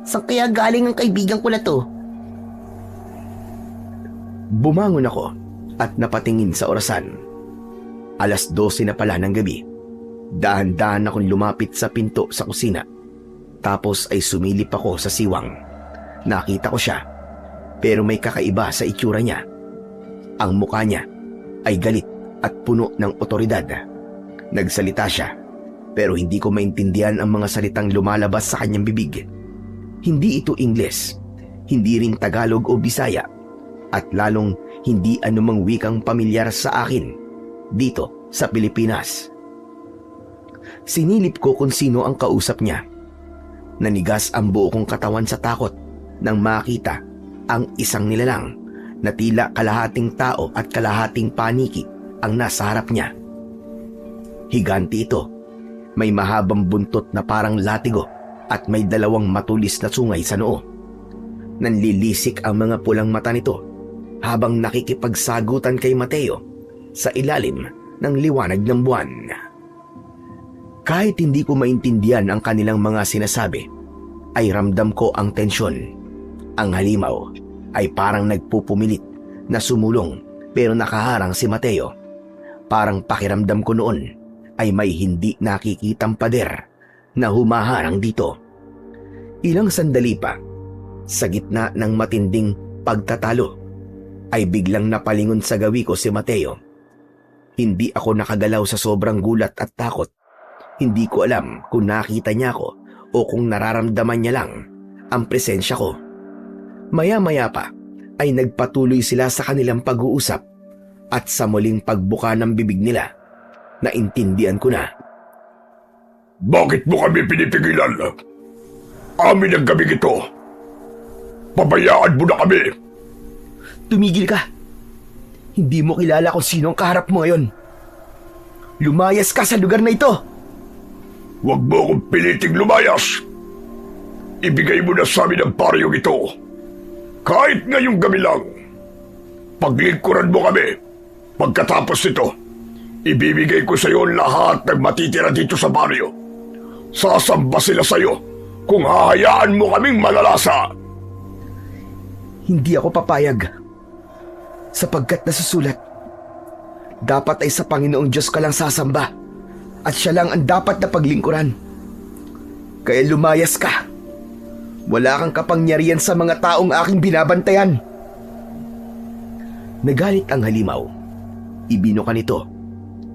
Saan kaya galing ang kaibigan ko na to? Bumangon ako at napatingin sa orasan. 12:00 na pala ng gabi. Dahan-dahan akong lumapit sa pinto sa kusina. Tapos ay sumilip ako sa siwang. Nakita ko siya, pero may kakaiba sa itsura niya. Ang mukha niya ay galit at puno ng otoridad. Nagsalita siya, pero hindi ko maintindihan ang mga salitang lumalabas sa kanyang bibig. Hindi ito Ingles, hindi rin Tagalog o Bisaya, at lalong hindi anumang wikang pamilyar sa akin dito sa Pilipinas. Sinilip ko kung sino ang kausap niya. Nanigas ang buo kong katawan sa takot nang makita ang isang nilalang na tila kalahating tao at kalahating paniki ang nasa harap niya. Higanti ito. May mahabang buntot na parang latigo at may dalawang matulis na sungay sa noo. Nanlilisik ang mga pulang mata nito habang nakikipagsagutan kay Mateo sa ilalim ng liwanag ng buwan. Kahit hindi ko maintindihan ang kanilang mga sinasabi, ay ramdam ko ang tensyon. Ang halimaw ay parang nagpupumilit na sumulong pero nakaharang si Mateo. Parang pakiramdam ko noon ay may hindi nakikitang pader na humaharang dito. Ilang sandali pa, sa gitna ng matinding pagtatalo, ay biglang napalingon sa gawi ko si Mateo. Hindi ako nakagalaw sa sobrang gulat at takot. Hindi ko alam kung nakita niya ako o kung nararamdaman niya lang ang presensya ko. Maya-maya pa ay nagpatuloy sila sa kanilang pag-uusap at sa muling pagbuka ng bibig nila, naintindihan ko na. Bakit mo kami pinipigilan? Amin ang gabing ito. Pabayaan mo na kami. Tumigil ka. Hindi mo kilala kung sino ang kaharap mo ngayon. Lumayas ka sa lugar na ito. Huwag mo akong piliting lumayas. Ibigay mo na sa amin ang paryong ito. Kahit ngayong gabi lang. Paglingkuran mo kami. Pagkatapos nito, ibibigay ko sa iyo lahat ng matitira dito sa baryo. Sasamba sila sa iyo kung hahayaan mo kaming malalasa. Hindi ako papayag. Sapagkat nasusulat, dapat ay sa Panginoong Diyos ka lang sasamba at siya lang ang dapat na paglingkuran. Kaya lumayas ka. Wala kang kapangyarihan sa mga taong aking binabantayan. Nagalit ang halimaw. Ibinuka nito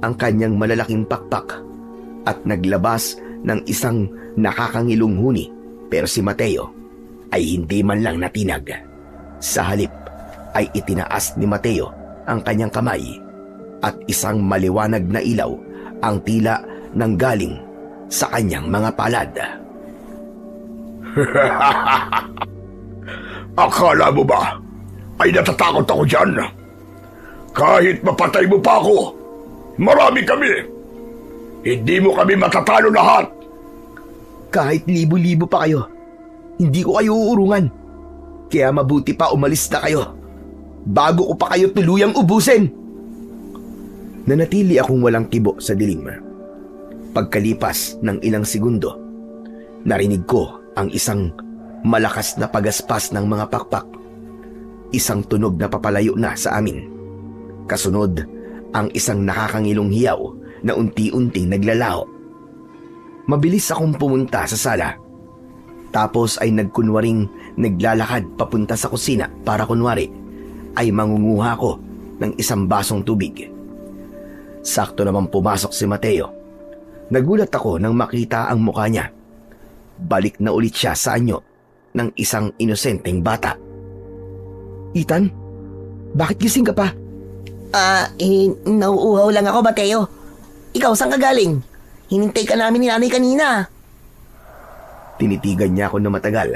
ang kanyang malalaking pakpak at naglabas ng isang nakakangilong huni, pero si Mateo ay hindi man lang natinag. Sa halip ay itinaas ni Mateo ang kanyang kamay at isang maliwanag na ilaw ang tila nanggaling sa kanyang mga palad. Akala mo ba ay natatakot ako dyan? Kahit mapatay mo pa ako, marami kami. Hindi mo kami matatalo lahat. Kahit libo-libo pa kayo, hindi ko kayo uurungan. Kaya mabuti pa umalis na kayo bago ko pa kayo tuluyang ubusin. Nanatili akong walang kibo sa dilim. Pagkalipas ng ilang segundo, narinig ko ang isang malakas na pagaspas ng mga pakpak. Isang tunog na papalayo na sa amin. Kasunod, ang isang nakakangilong hiyaw na unti-unting naglalaho. Mabilis akong pumunta sa sala. Tapos ay nagkunwaring naglalakad papunta sa kusina para kunwari ay mangunguha ko ng isang basong tubig. Sakto naman pumasok si Mateo. Nagulat ako nang makita ang mukha niya. Balik na ulit siya sa anyo ng isang inosenteng bata. Ethan, bakit gising ka pa? Nauuhaw lang ako, Mateo. Ikaw, saan ka galing? Hinintay ka namin ni nanay kanina. Tinitigan niya ako na matagal.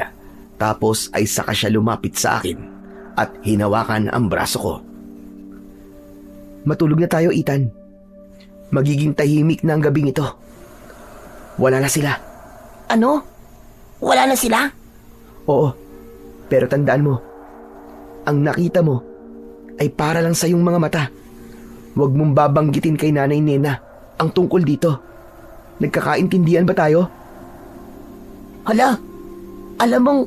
Tapos ay saka siya lumapit sa akin at hinawakan ang braso ko. Matulog na tayo, Ethan. Magiging tahimik na ang gabing ito. Wala na sila. Ano? Wala na sila? Oo, pero tandaan mo, ang nakita mo ay para lang sa iyong mga mata. Huwag mong babanggitin kay Nanay Nena ang tungkol dito. Nagkakaintindihan ba tayo? Hala, alam mong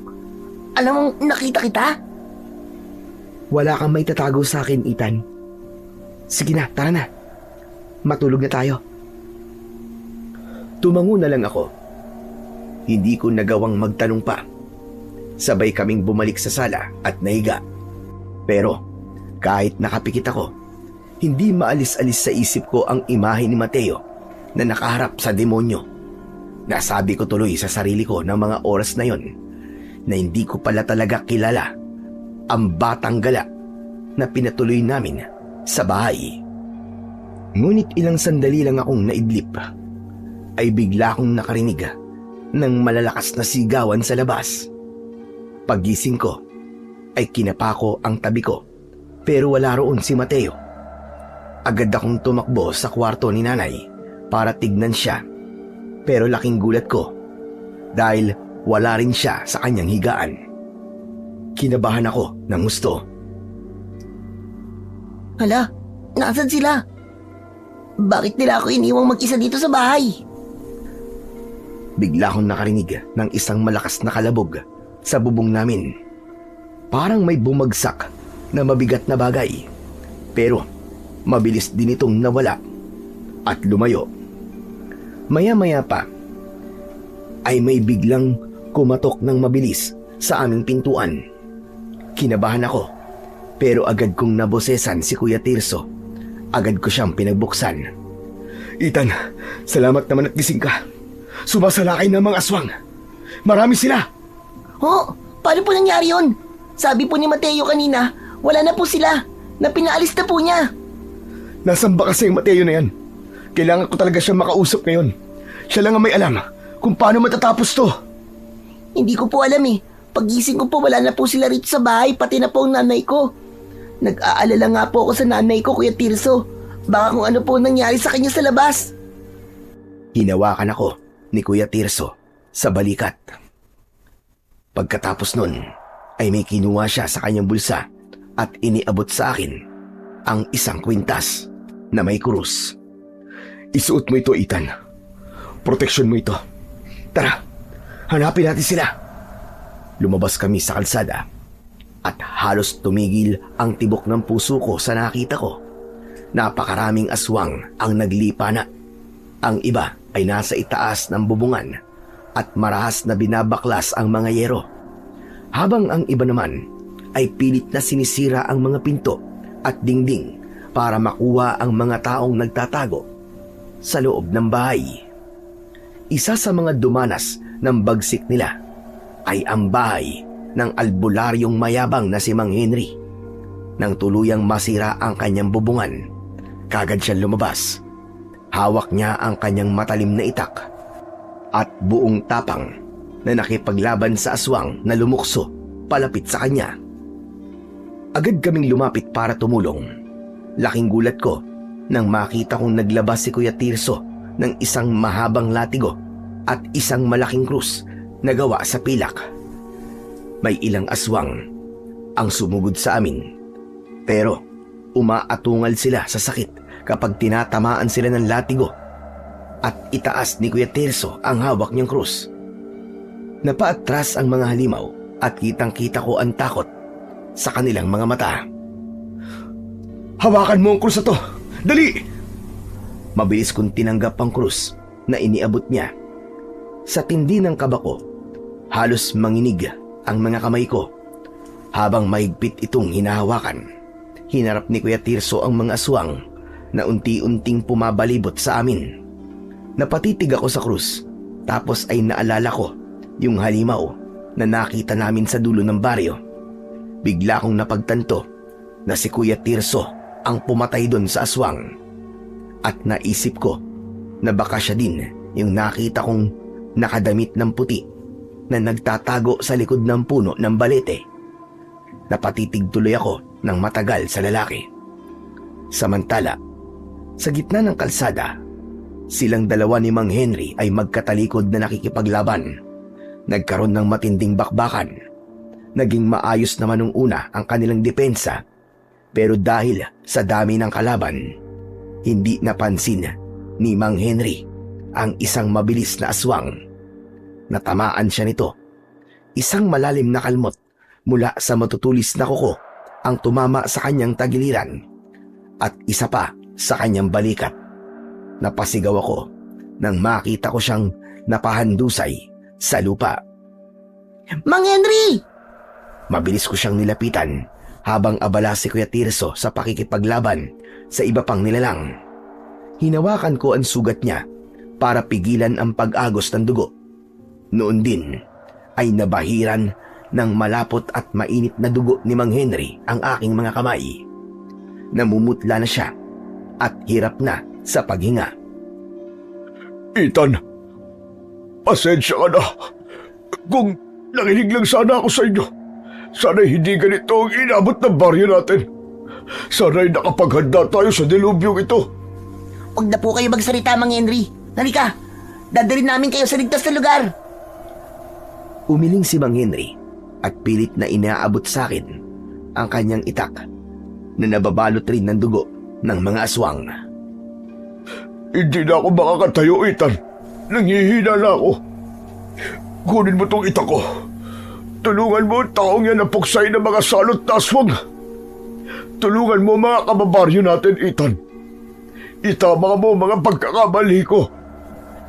nakita kita? Wala kang may tatago sa akin, Ethan. Sige na, tara na. Matulog na tayo. Tumango na lang ako. Hindi ko nagawang magtanong pa. Sabay kaming bumalik sa sala at nahiga. Pero kahit nakapikit ako, hindi maalis-alis sa isip ko ang imahe ni Mateo na nakaharap sa demonyo. Nasabi ko tuloy sa sarili ko ng mga oras na yon na hindi ko pala talaga kilala ang batang gala na pinatuloy namin sa bahay. Ngunit ilang sandali lang akong naidlip ay bigla akong nakarinig ng malalakas na sigawan sa labas. Paggising ko ay kinapa ko ang tabi ko pero wala roon si Mateo. Agad akong tumakbo sa kwarto ni nanay para tignan siya pero laking gulat ko dahil wala rin siya sa kanyang higaan. Kinabahan ako ng husto. Hala, nasan sila? Bakit nila ako iniwang mag-isa dito sa bahay? Bigla akong nakarinig ng isang malakas na kalabog sa bubong namin. Parang may bumagsak na mabigat na bagay. Pero mabilis din itong nawala at lumayo. Maya-maya pa ay may biglang kumatok ng mabilis sa aming pintuan. Kinabahan ako pero agad kong nabosesan si Kuya Tirso. Agad ko siyang pinagbuksan. Ethan, salamat naman at gising ka. Sumasalakay ng mga aswang. Marami sila. Oh, paano po nangyari yun? Sabi po ni Mateo kanina, wala na po sila. Na pinaalis na po niya. Nasaan ba kasi yung Mateo na yan? Kailangan ko talaga siya makausap ngayon. Siya lang ang may alam kung paano matatapos to. Hindi ko po alam eh. Pagising ko po wala na po sila rito sa bahay, pati na po ang nanay ko. Nag-aalala nga po ako sa nanay ko, Kuya Tirso. Baka kung ano po nangyari sa kanya sa labas. Hinawakan ako ni Kuya Tirso sa balikat. Pagkatapos nun ay may kinuha siya sa kanyang bulsa at iniabot sa akin ang isang kwintas na may krus. Isuot mo ito, Ethan. Proteksyon mo ito. Tara, hanapin natin sila. Lumabas kami sa kalsada at halos tumigil ang tibok ng puso ko sa nakita ko. Napakaraming aswang ang naglipa na. Ang iba ay nasa itaas ng bubungan at marahas na binabaklas ang mga yero. Habang ang iba naman ay pilit na sinisira ang mga pinto at dingding para makuha ang mga taong nagtatago sa loob ng bahay. Isa sa mga dumanas ng bagsik nila ay ang bahay ng albularyong mayabang na si Mang Henry. Nang tuluyang masira ang kanyang bubungan, kagad siyang lumabas. Hawak niya ang kanyang matalim na itak at buong tapang na nakipaglaban sa aswang na lumukso palapit sa kanya. Agad kaming lumapit para tumulong. Laking gulat ko nang makita kong naglabas si Kuya Tirso ng isang mahabang latigo at isang malaking krus na gawa sa pilak. May ilang aswang ang sumugod sa amin pero umaatungal sila sa sakit kapag tinatamaan sila ng latigo at itaas ni Kuya Tirso ang hawak niyang krus. Napaatras ang mga halimaw at kitang-kita ko ang takot sa kanilang mga mata. Hawakan mo ang krus na to! Dali! Mabilis kong tinanggap ang krus na iniabot niya. Sa tindi ng kaba ko, halos manginig ang mga kamay ko. Habang mahigpit itong hinahawakan, hinarap ni Kuya Tirso ang mga aswang na unti-unting pumabalibot sa amin. Napatitig ako sa krus, tapos ay naalala ko yung halimaw na nakita namin sa dulo ng baryo. Bigla kong napagtanto na si Kuya Tirso ang pumatay doon sa aswang. At naisip ko na baka siya din yung nakita kong nakadamit ng puti na nagtatago sa likod ng puno ng balete. Napatitig tuloy ako ng matagal sa lalaki. Samantala, sa gitna ng kalsada, silang dalawa ni Mang Henry ay magkatalikod na nakikipaglaban. Nagkaroon ng matinding bakbakan. Naging maayos naman nung una ang kanilang depensa, pero dahil sa dami ng kalaban, hindi napansin ni Mang Henry ang isang mabilis na aswang. Natamaan siya nito. Isang malalim na kalmot mula sa matutulis na kuko ang tumama sa kanyang tagiliran at isa pa sa kanyang balikat. Napasigaw ako nang makita ko siyang napahandusay sa lupa. Mang Henry! Mabilis ko siyang nilapitan habang abala si Kuya Tirso sa pakikipaglaban sa iba pang nilalang. Hinawakan ko ang sugat niya para pigilan ang pag-agos ng dugo. Noon din ay nabahiran ng malapot at mainit na dugo ni Mang Henry ang aking mga kamay. Namumutla na siya at hirap na sa paghinga. Ethan, Pasensya ka na. Kung nakinig lang sana ako sa inyo, sana'y hindi ganito ang inabot ng baryo natin. Sana'y nakapaghanda tayo sa dilubyong ito. Huwag na po kayo magsalita, Mang Henry. Halika, dadalhin namin kayo sa ligtas na lugar. Umiling si Mang Henry at pilit na inaabot sa akin ang kanyang itak na nababalot rin ng dugo ng mga aswang. Hindi na ako makakatayo, Ethan. Nanghihina na ako. Kunin mo tong itak ko. Tulungan mo ang taong yan na puksay ng mga salot na aswang. Tulungan mo mga kababaryo natin, Ethan. Itama mo mga pagkakamali ko.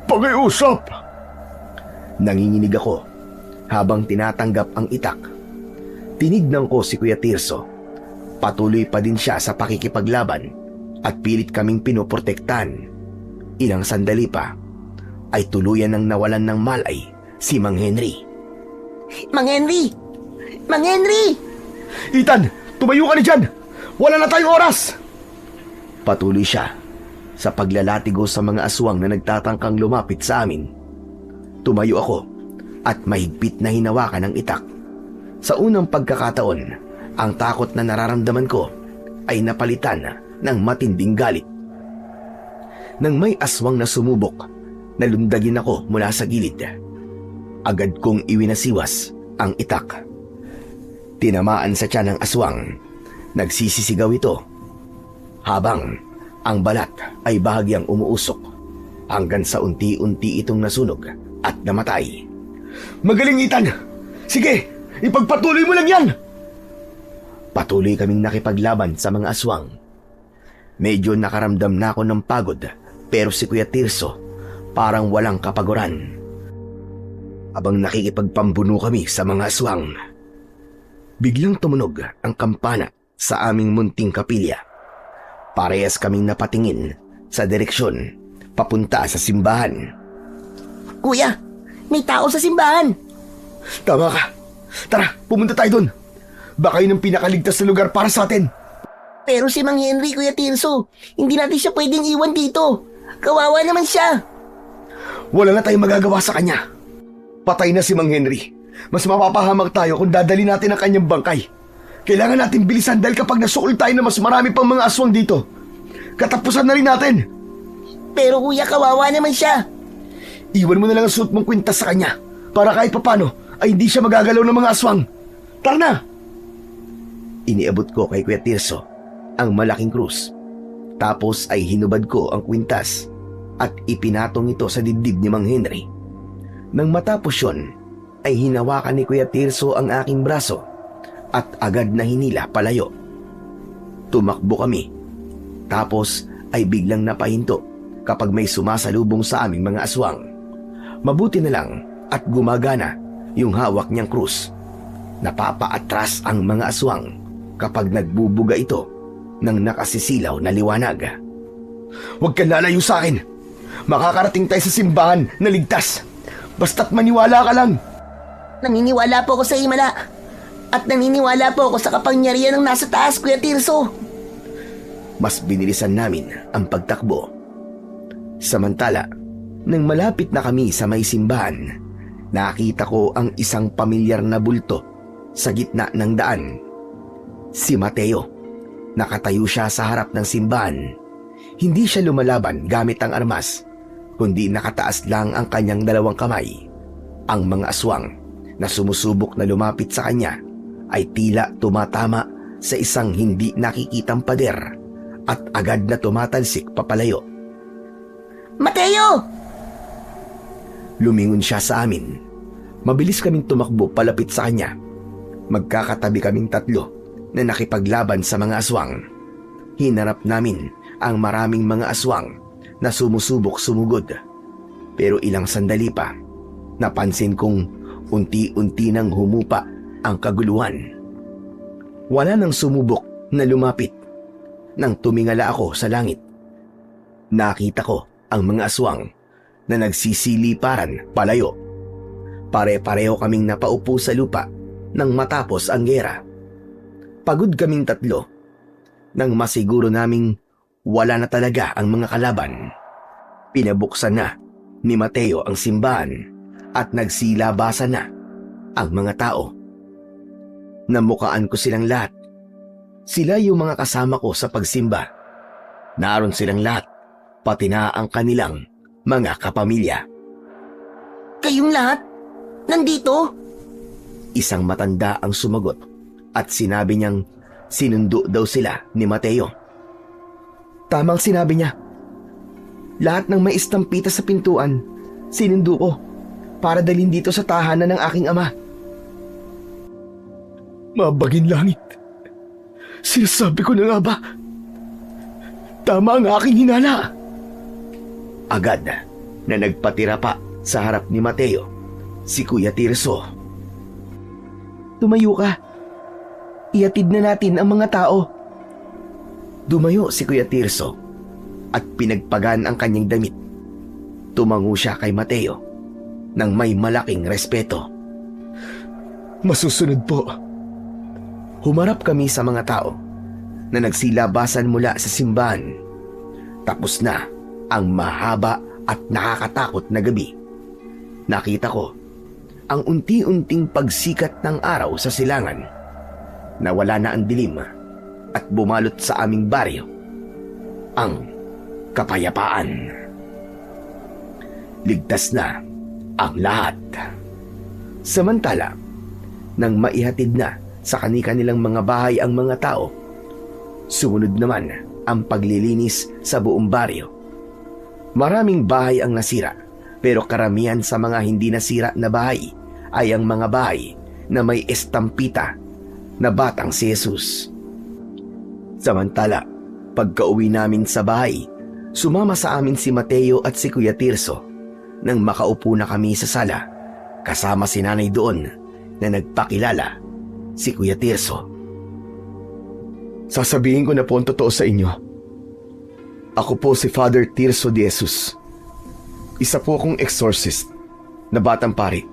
Pakiusap. Nanginginig ako habang tinatanggap ang itak. Tinignan ko si Kuya Tirso. Patuloy pa din siya sa pakikipaglaban at pilit kaming pinoprotektahan. Ilang sandali pa ay tuluyan nang nawalan ng malay si Mang Henry. Mang Henry! Mang Henry! Ethan, tumayo ka na dyan! Wala na tayong oras! Patuloy siya sa paglalatigo sa mga aswang na nagtatangkang lumapit sa amin. Tumayo ako at mahigpit na hinawakan ang itak. Sa unang pagkakataon, ang takot na nararamdaman ko ay napalitan ng matinding galit. Nang may aswang na sumubok, nalundagin ako mula sa gilid. Agad kong iwinasiwas ang itak. Tinamaan sa tiyan ng aswang. Nagsisisigaw ito habang ang balat ay bahagyang umuusok hanggang sa unti-unti itong nasunog at namatay. Magaling, Ethan! Sige, ipagpatuloy mo lang yan! Patuloy kaming nakipaglaban sa mga aswang. Medyo nakaramdam na ako ng pagod, pero si Kuya Tirso parang walang kapaguran. Habang nakikipagpambuno kami sa mga aswang, biglang tumunog ang kampana sa aming munting kapilya. Parehas kaming napatingin sa direksyon papunta sa simbahan. Kuya, may tao sa simbahan. Tama ka. Tara, pumunta tayo dun. Baka yun ang pinakaligtas na lugar para sa atin. Pero si Mang Henry, Kuya Tirso, hindi natin siya pwedeng iwan dito. Kawawa naman siya. Wala na tayong magagawa sa kanya. Patay na si Mang Henry. Mas mapapahamak tayo kung dadali natin ang kanyang bangkay. Kailangan natin bilisan dahil kapag nasukol tayo na mas marami pang mga aswang dito, katapusan na rin natin. Pero kuya, kawawa naman siya. Iwan mo na lang ang suot mong kwintas sa kanya para kahit papano ay hindi siya magagalaw ng mga aswang. Tara na! Iniabot ko kay Kuya Tirso ang malaking krus. Tapos ay hinubad ko ang kwintas at ipinatong ito sa dibdib ni Mang Henry. Nang matapos yun, ay hinawakan ni Kuya Tirso ang aking braso at agad na hinila palayo. Tumakbo kami. Tapos ay biglang napahinto kapag may sumasalubong sa aming mga aswang. Mabuti na lang at gumagana yung hawak niyang krus. Napapaatras ang mga aswang kapag nagbubuga ito ng nakasisilaw na liwanag. Huwag kang lalayo sa akin. Makakarating tayo sa simbahan na ligtas. Basta't maniwala ka lang. Naniniwala po ako sa Himala. At naniniwala po ako sa kapangyarihan ng nasa taas, Kuya Tirso. Mas binilisan namin ang pagtakbo. Samantala, nang malapit na kami sa may simbahan, nakita ko ang isang pamilyar na bulto sa gitna ng daan. Si Mateo. Nakatayo siya sa harap ng simbahan. Hindi siya lumalaban gamit ang armas, kundi nakataas lang ang kanyang dalawang kamay. Ang mga aswang na sumusubok na lumapit sa kanya ay tila tumatama sa isang hindi nakikitang pader at agad na tumatalsik papalayo. Mateo! Lumingon siya sa amin. Mabilis kaming tumakbo palapit sa kanya. Magkakatabi kaming tatlo na nakipaglaban sa mga aswang. Hinarap namin ang maraming mga aswang na sumusubok sumugod. Pero ilang sandali pa, napansin kong unti-unti nang humupa ang kaguluhan. Wala nang sumubok na lumapit. Nang tumingala ako sa langit, nakita ko ang mga aswang na nagsisiliparan palayo. Pare-pareho kaming napaupo sa lupa nang matapos ang gera. Pagod kaming tatlo nang masiguro naming wala na talaga ang mga kalaban. Pinabuksan na ni Mateo ang simbahan at nagsilabasan na ang mga tao. Namukaan ko silang lahat. Sila yung mga kasama ko sa pagsimba. Naroon silang lahat, pati na ang kanilang mga kapamilya. Kayong lahat? Nandito? Isang matanda ang sumagot at sinabi niyang sinundo daw sila ni Mateo. Tamang sinabi niya. Lahat ng may istampita sa pintuan, sinundo ko para dalhin dito sa tahanan ng aking ama. Mabagin langit. Sinasabi ko na nga ba? Tama ang aking hinala. Agad na nagpatira pa sa harap ni Mateo si Kuya Tirso. Tumayo ka. Ihatid na natin ang mga tao. Dumayo si Kuya Tirso at pinagpagan ang kanyang damit. Tumango siya kay Mateo nang may malaking respeto. Masusunod po. Humarap kami sa mga tao na nagsilabasan mula sa simbahan. Tapos na ang mahaba at nakakatakot na gabi. Nakita ko ang unti-unting pagsikat ng araw sa silangan. Nawala na ang dilim at bumalot sa aming baryo ang kapayapaan. Ligtas na ang lahat. Samantala, nang maihatid na sa kani-kanilang mga bahay ang mga tao, sumunod naman ang paglilinis sa buong baryo. Maraming bahay ang nasira, pero karamihan sa mga hindi nasira na bahay ay ang mga bahay na may estampita na batang si Jesus. Samantala, pagka-uwi namin sa bahay, sumama sa amin si Mateo at si Kuya Tirso nang makaupo na kami sa sala, kasama si nanay doon na nagpakilala si Kuya Tirso. Sasabihin ko na po ang totoo sa inyo. Ako po si Father Tirso de Jesus. Isa po akong exorcist na batang pari.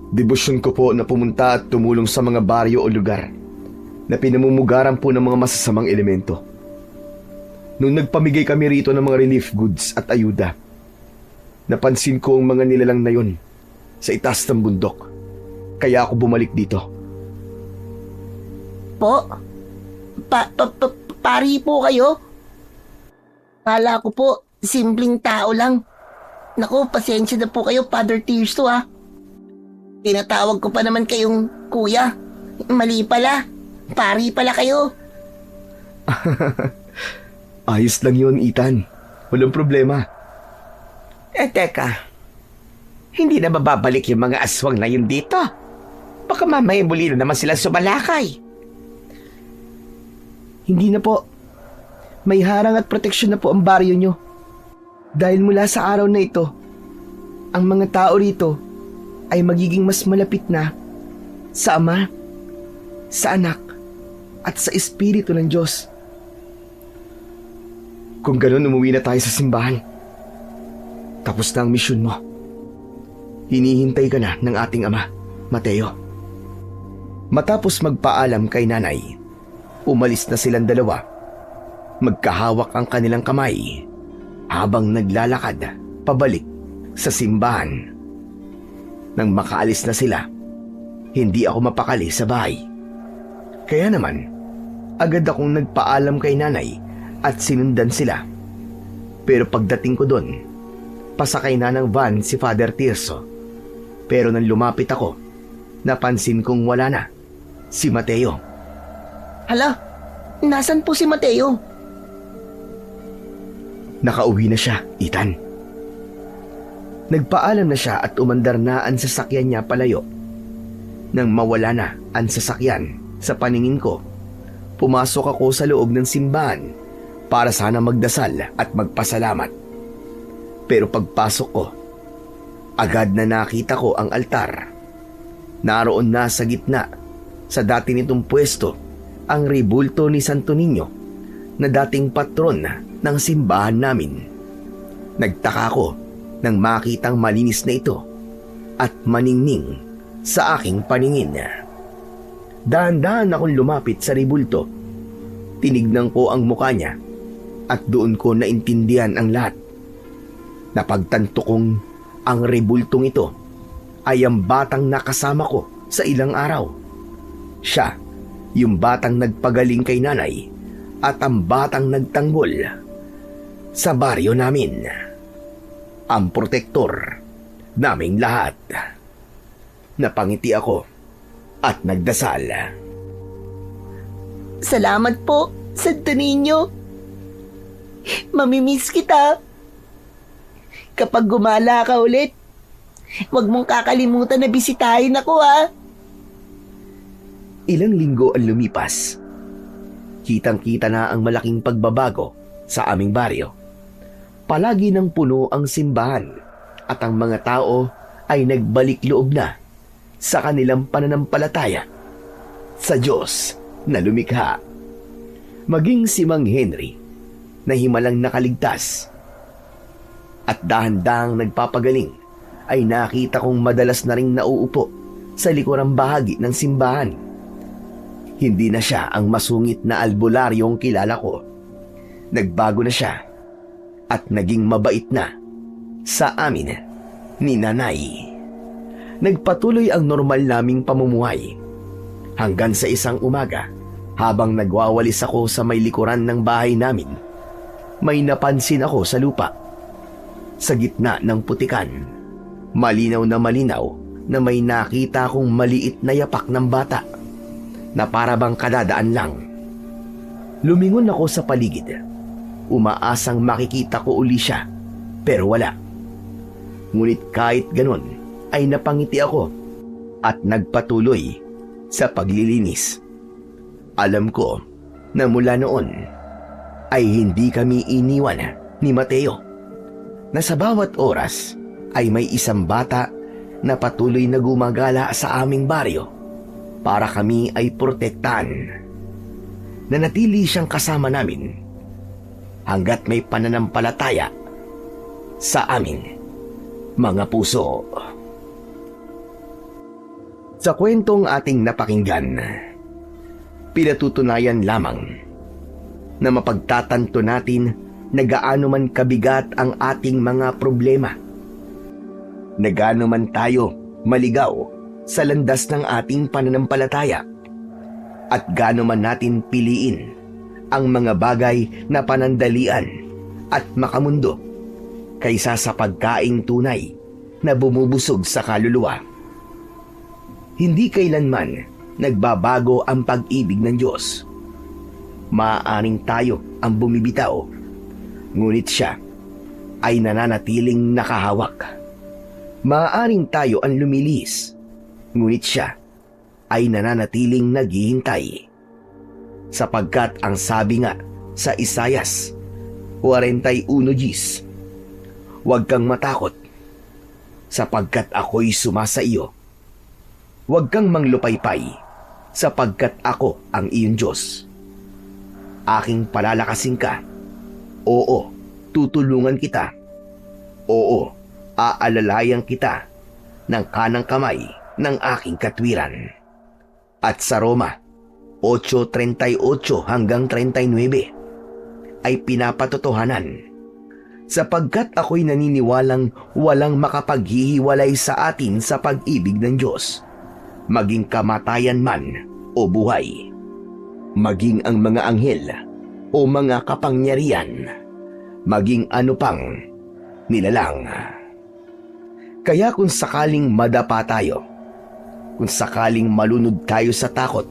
Debosyon ko po na pumunta at tumulong sa mga baryo o lugar na pinamumugaran po ng mga masasamang elemento. Nung nagpamigay kami rito ng mga relief goods at ayuda, napansin ko ang mga nilalang na yun sa itaas ng bundok. Kaya ako bumalik dito. Po? Pari po kayo? Kala ko po, simpleng tao lang. Naku, pasensya na po kayo, Father Tirso ha. Tinatawag ko pa naman kayong kuya. Mali pala. Pari pala kayo. Ayos lang yun, Ethan. Walang problema. Teka. Hindi na mababalik yung mga aswang na yun dito. Baka mamaya muli na naman sila sumalakay. Hindi na po. May harang at proteksyon na po ang baryo nyo. Dahil mula sa araw na ito, ang mga tao rito ay magiging mas malapit na sa Ama, sa Anak, at sa Espiritu ng Diyos. Kung ganun, umuwi na tayo sa simbahan. Tapos na ang misyon mo. Hinihintay ka na ng ating ama, Mateo. Matapos magpaalam kay nanay, umalis na silang dalawa. Magkahawak ang kanilang kamay habang naglalakad pabalik sa simbahan. Nang makaalis na sila, hindi ako mapakali sa bahay. Kaya naman, agad akong nagpaalam kay nanay at sinundan sila. Pero pagdating ko doon, pasakay na ng van si Father Tirso. Pero nang lumapit ako, napansin kong wala na si Mateo. Hala, nasan po si Mateo? Nakauwi na siya, Ethan. Nagpaalam na siya at umandar na ang sasakyan niya palayo. Nang mawala na ang sasakyan sa paningin ko, pumasok ako sa loob ng simbahan para sana magdasal at magpasalamat. Pero pagpasok ko, agad na nakita ko ang altar. Naroon na sa gitna, sa dati nitong pwesto, ang rebulto ni Santo Niño na dating patron ng simbahan namin. Nagtaka ko nang makitang malinis na ito at maningning sa aking paningin. Dahan-dahan akong lumapit sa rebulto. Tinignan ko ang mukha niya at doon ko naintindihan ang lahat. Napagtanto kong Ang rebultong ito ay ang batang nakasama ko sa ilang araw. Siya, yung batang nagpagaling kay nanay at ang batang nagtanggol sa baryo namin. Ang protektor naming lahat. Napangiti ako at nagdasal. Salamat po, Santo Niño. Mamimiss kita. Kapag gumala ka ulit, huwag mong kakalimutan na bisitahin ako, ha? Ilang linggo ang lumipas. Kitang-kita na ang malaking pagbabago sa aming baryo. Palagi nang puno ang simbahan at ang mga tao ay nagbalik loob na sa kanilang pananampalataya sa Diyos na lumikha. Maging si Mang Henry na himalang nakaligtas at dahan-dahang nagpapagaling ay nakita kong madalas na ring nauupo sa likurang bahagi ng simbahan. Hindi na siya ang masungit na albularyong kilala ko. Nagbago na siya at naging mabait na sa amin ni Nanay. Nagpatuloy ang normal naming pamumuhay hanggang sa isang umaga habang nagwawalis ako sa may likuran ng bahay namin. May napansin ako sa lupa. Sa gitna ng putikan, malinaw na may nakita akong maliit na yapak ng bata na para bang kadadaan lang. Lumingon ako sa paligid. Umaasang makikita ko uli siya, pero wala. Ngunit kahit ganon, ay napangiti ako at nagpatuloy sa paglilinis. Alam ko na mula noon ay hindi kami iniwan ni Mateo, na sa bawat oras ay may isang bata na patuloy na gumagala sa aming baryo para kami ay protektahan. Nanatili siyang kasama namin hanggat may pananampalataya sa amin, mga puso. Sa kwentong ating napakinggan, pinatutunayan lamang na mapagtatanto natin na gaano man kabigat ang ating mga problema, na gaano man tayo maligaw sa landas ng ating pananampalataya, at gaano man natin piliin ang mga bagay na panandalian at makamundo kaysa sa pagkaing tunay na bumubusog sa kaluluwa. Hindi kailanman nagbabago ang pag-ibig ng Diyos. Maaaring tayo ang bumibitaw, ngunit siya ay nananatiling nakahawak. Maaaring tayo ang lumilis, ngunit siya ay nananatiling naghihintay. Sapagkat ang sabi nga sa Isayas 41:10, "Huwag kang matakot, sapagkat ako'y sumasa iyo. Huwag kang manglupaypay, sapagkat ako ang iyong Diyos. Aking palalakasin ka. Oo, tutulungan kita. Oo, aalalayan kita ng kanang kamay ng aking katwiran." At sa Roma 8:38 hanggang 39 ay pinapatotohanan, "Sapagkat ako'y naniniwalang walang makapaghihiwalay sa atin sa pag-ibig ng Diyos, maging kamatayan man o buhay, maging ang mga anghel o mga kapangyarihan, maging ano pang nilalang." Kaya kung sakaling madapa tayo, kung sakaling malunod tayo sa takot,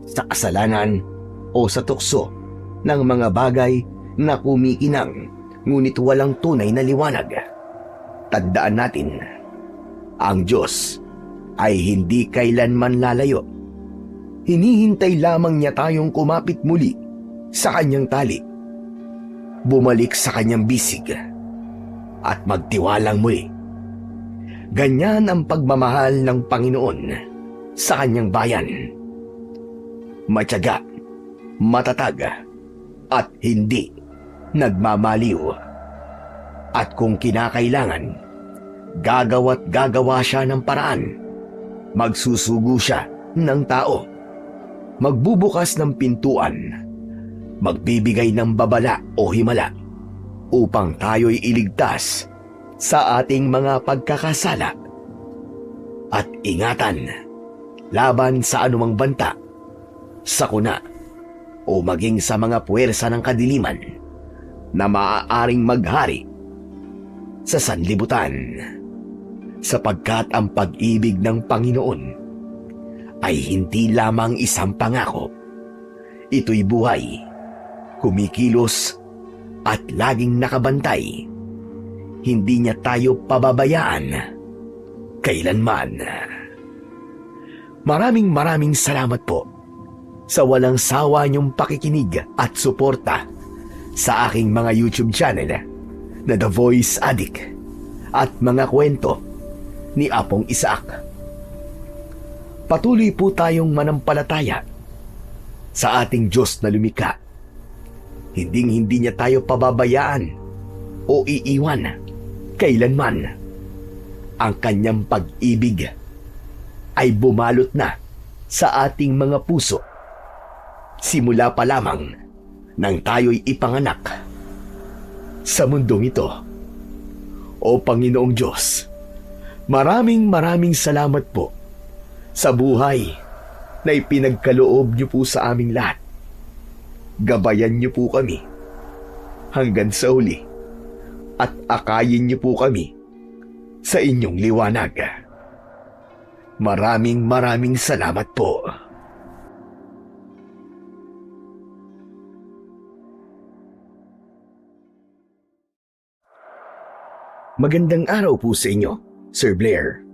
sa kasalanan o sa tukso ng mga bagay na kumikinang ngunit walang tunay na liwanag, tandaan natin, ang Diyos ay hindi kailanman lalayo. Hinihintay lamang niya tayong kumapit muli sa kanyang tali, bumalik sa kanyang bisig, at magtiwalang muli. Ganyan ang pagmamahal ng Panginoon sa kanyang bayan. Matyaga, matatag, at hindi nagmamaliw. At kung kinakailangan, gagawa't gagawa siya ng paraan. Magsusugo siya ng tao. Magbubukas ng pintuan. Magbibigay ng babala o himala upang tayo'y iligtas sa ating mga pagkakasala at ingatan laban sa anumang banta, sakuna o maging sa mga puwersa ng kadiliman na maaaring maghari sa sanlibutan, sapagkat ang pag-ibig ng Panginoon ay hindi lamang isang pangako. Ito'y buhay, kumikilos at laging nakabantay. Hindi niya tayo pababayaan kailanman. Maraming salamat po sa walang sawa niyong pakikinig at suporta sa aking mga YouTube channel na The Voice Addict at mga kwento ni Apong Isaac. Patuloy po tayong manampalataya sa ating Diyos na lumikha. Hindi niya tayo pababayaan o iiwan kailanman. Ang kanyang pag-ibig ay bumalot na sa ating mga puso simula pa lamang nang tayo'y ipanganak sa mundong ito. O Panginoong Diyos, maraming salamat po sa buhay na ipinagkaloob niyo po sa aming lahat. Gabayan niyo po kami hanggang sa huli at akayin niyo po kami sa inyong liwanag. Maraming salamat po. Magandang araw po sa inyo, Sir Blair.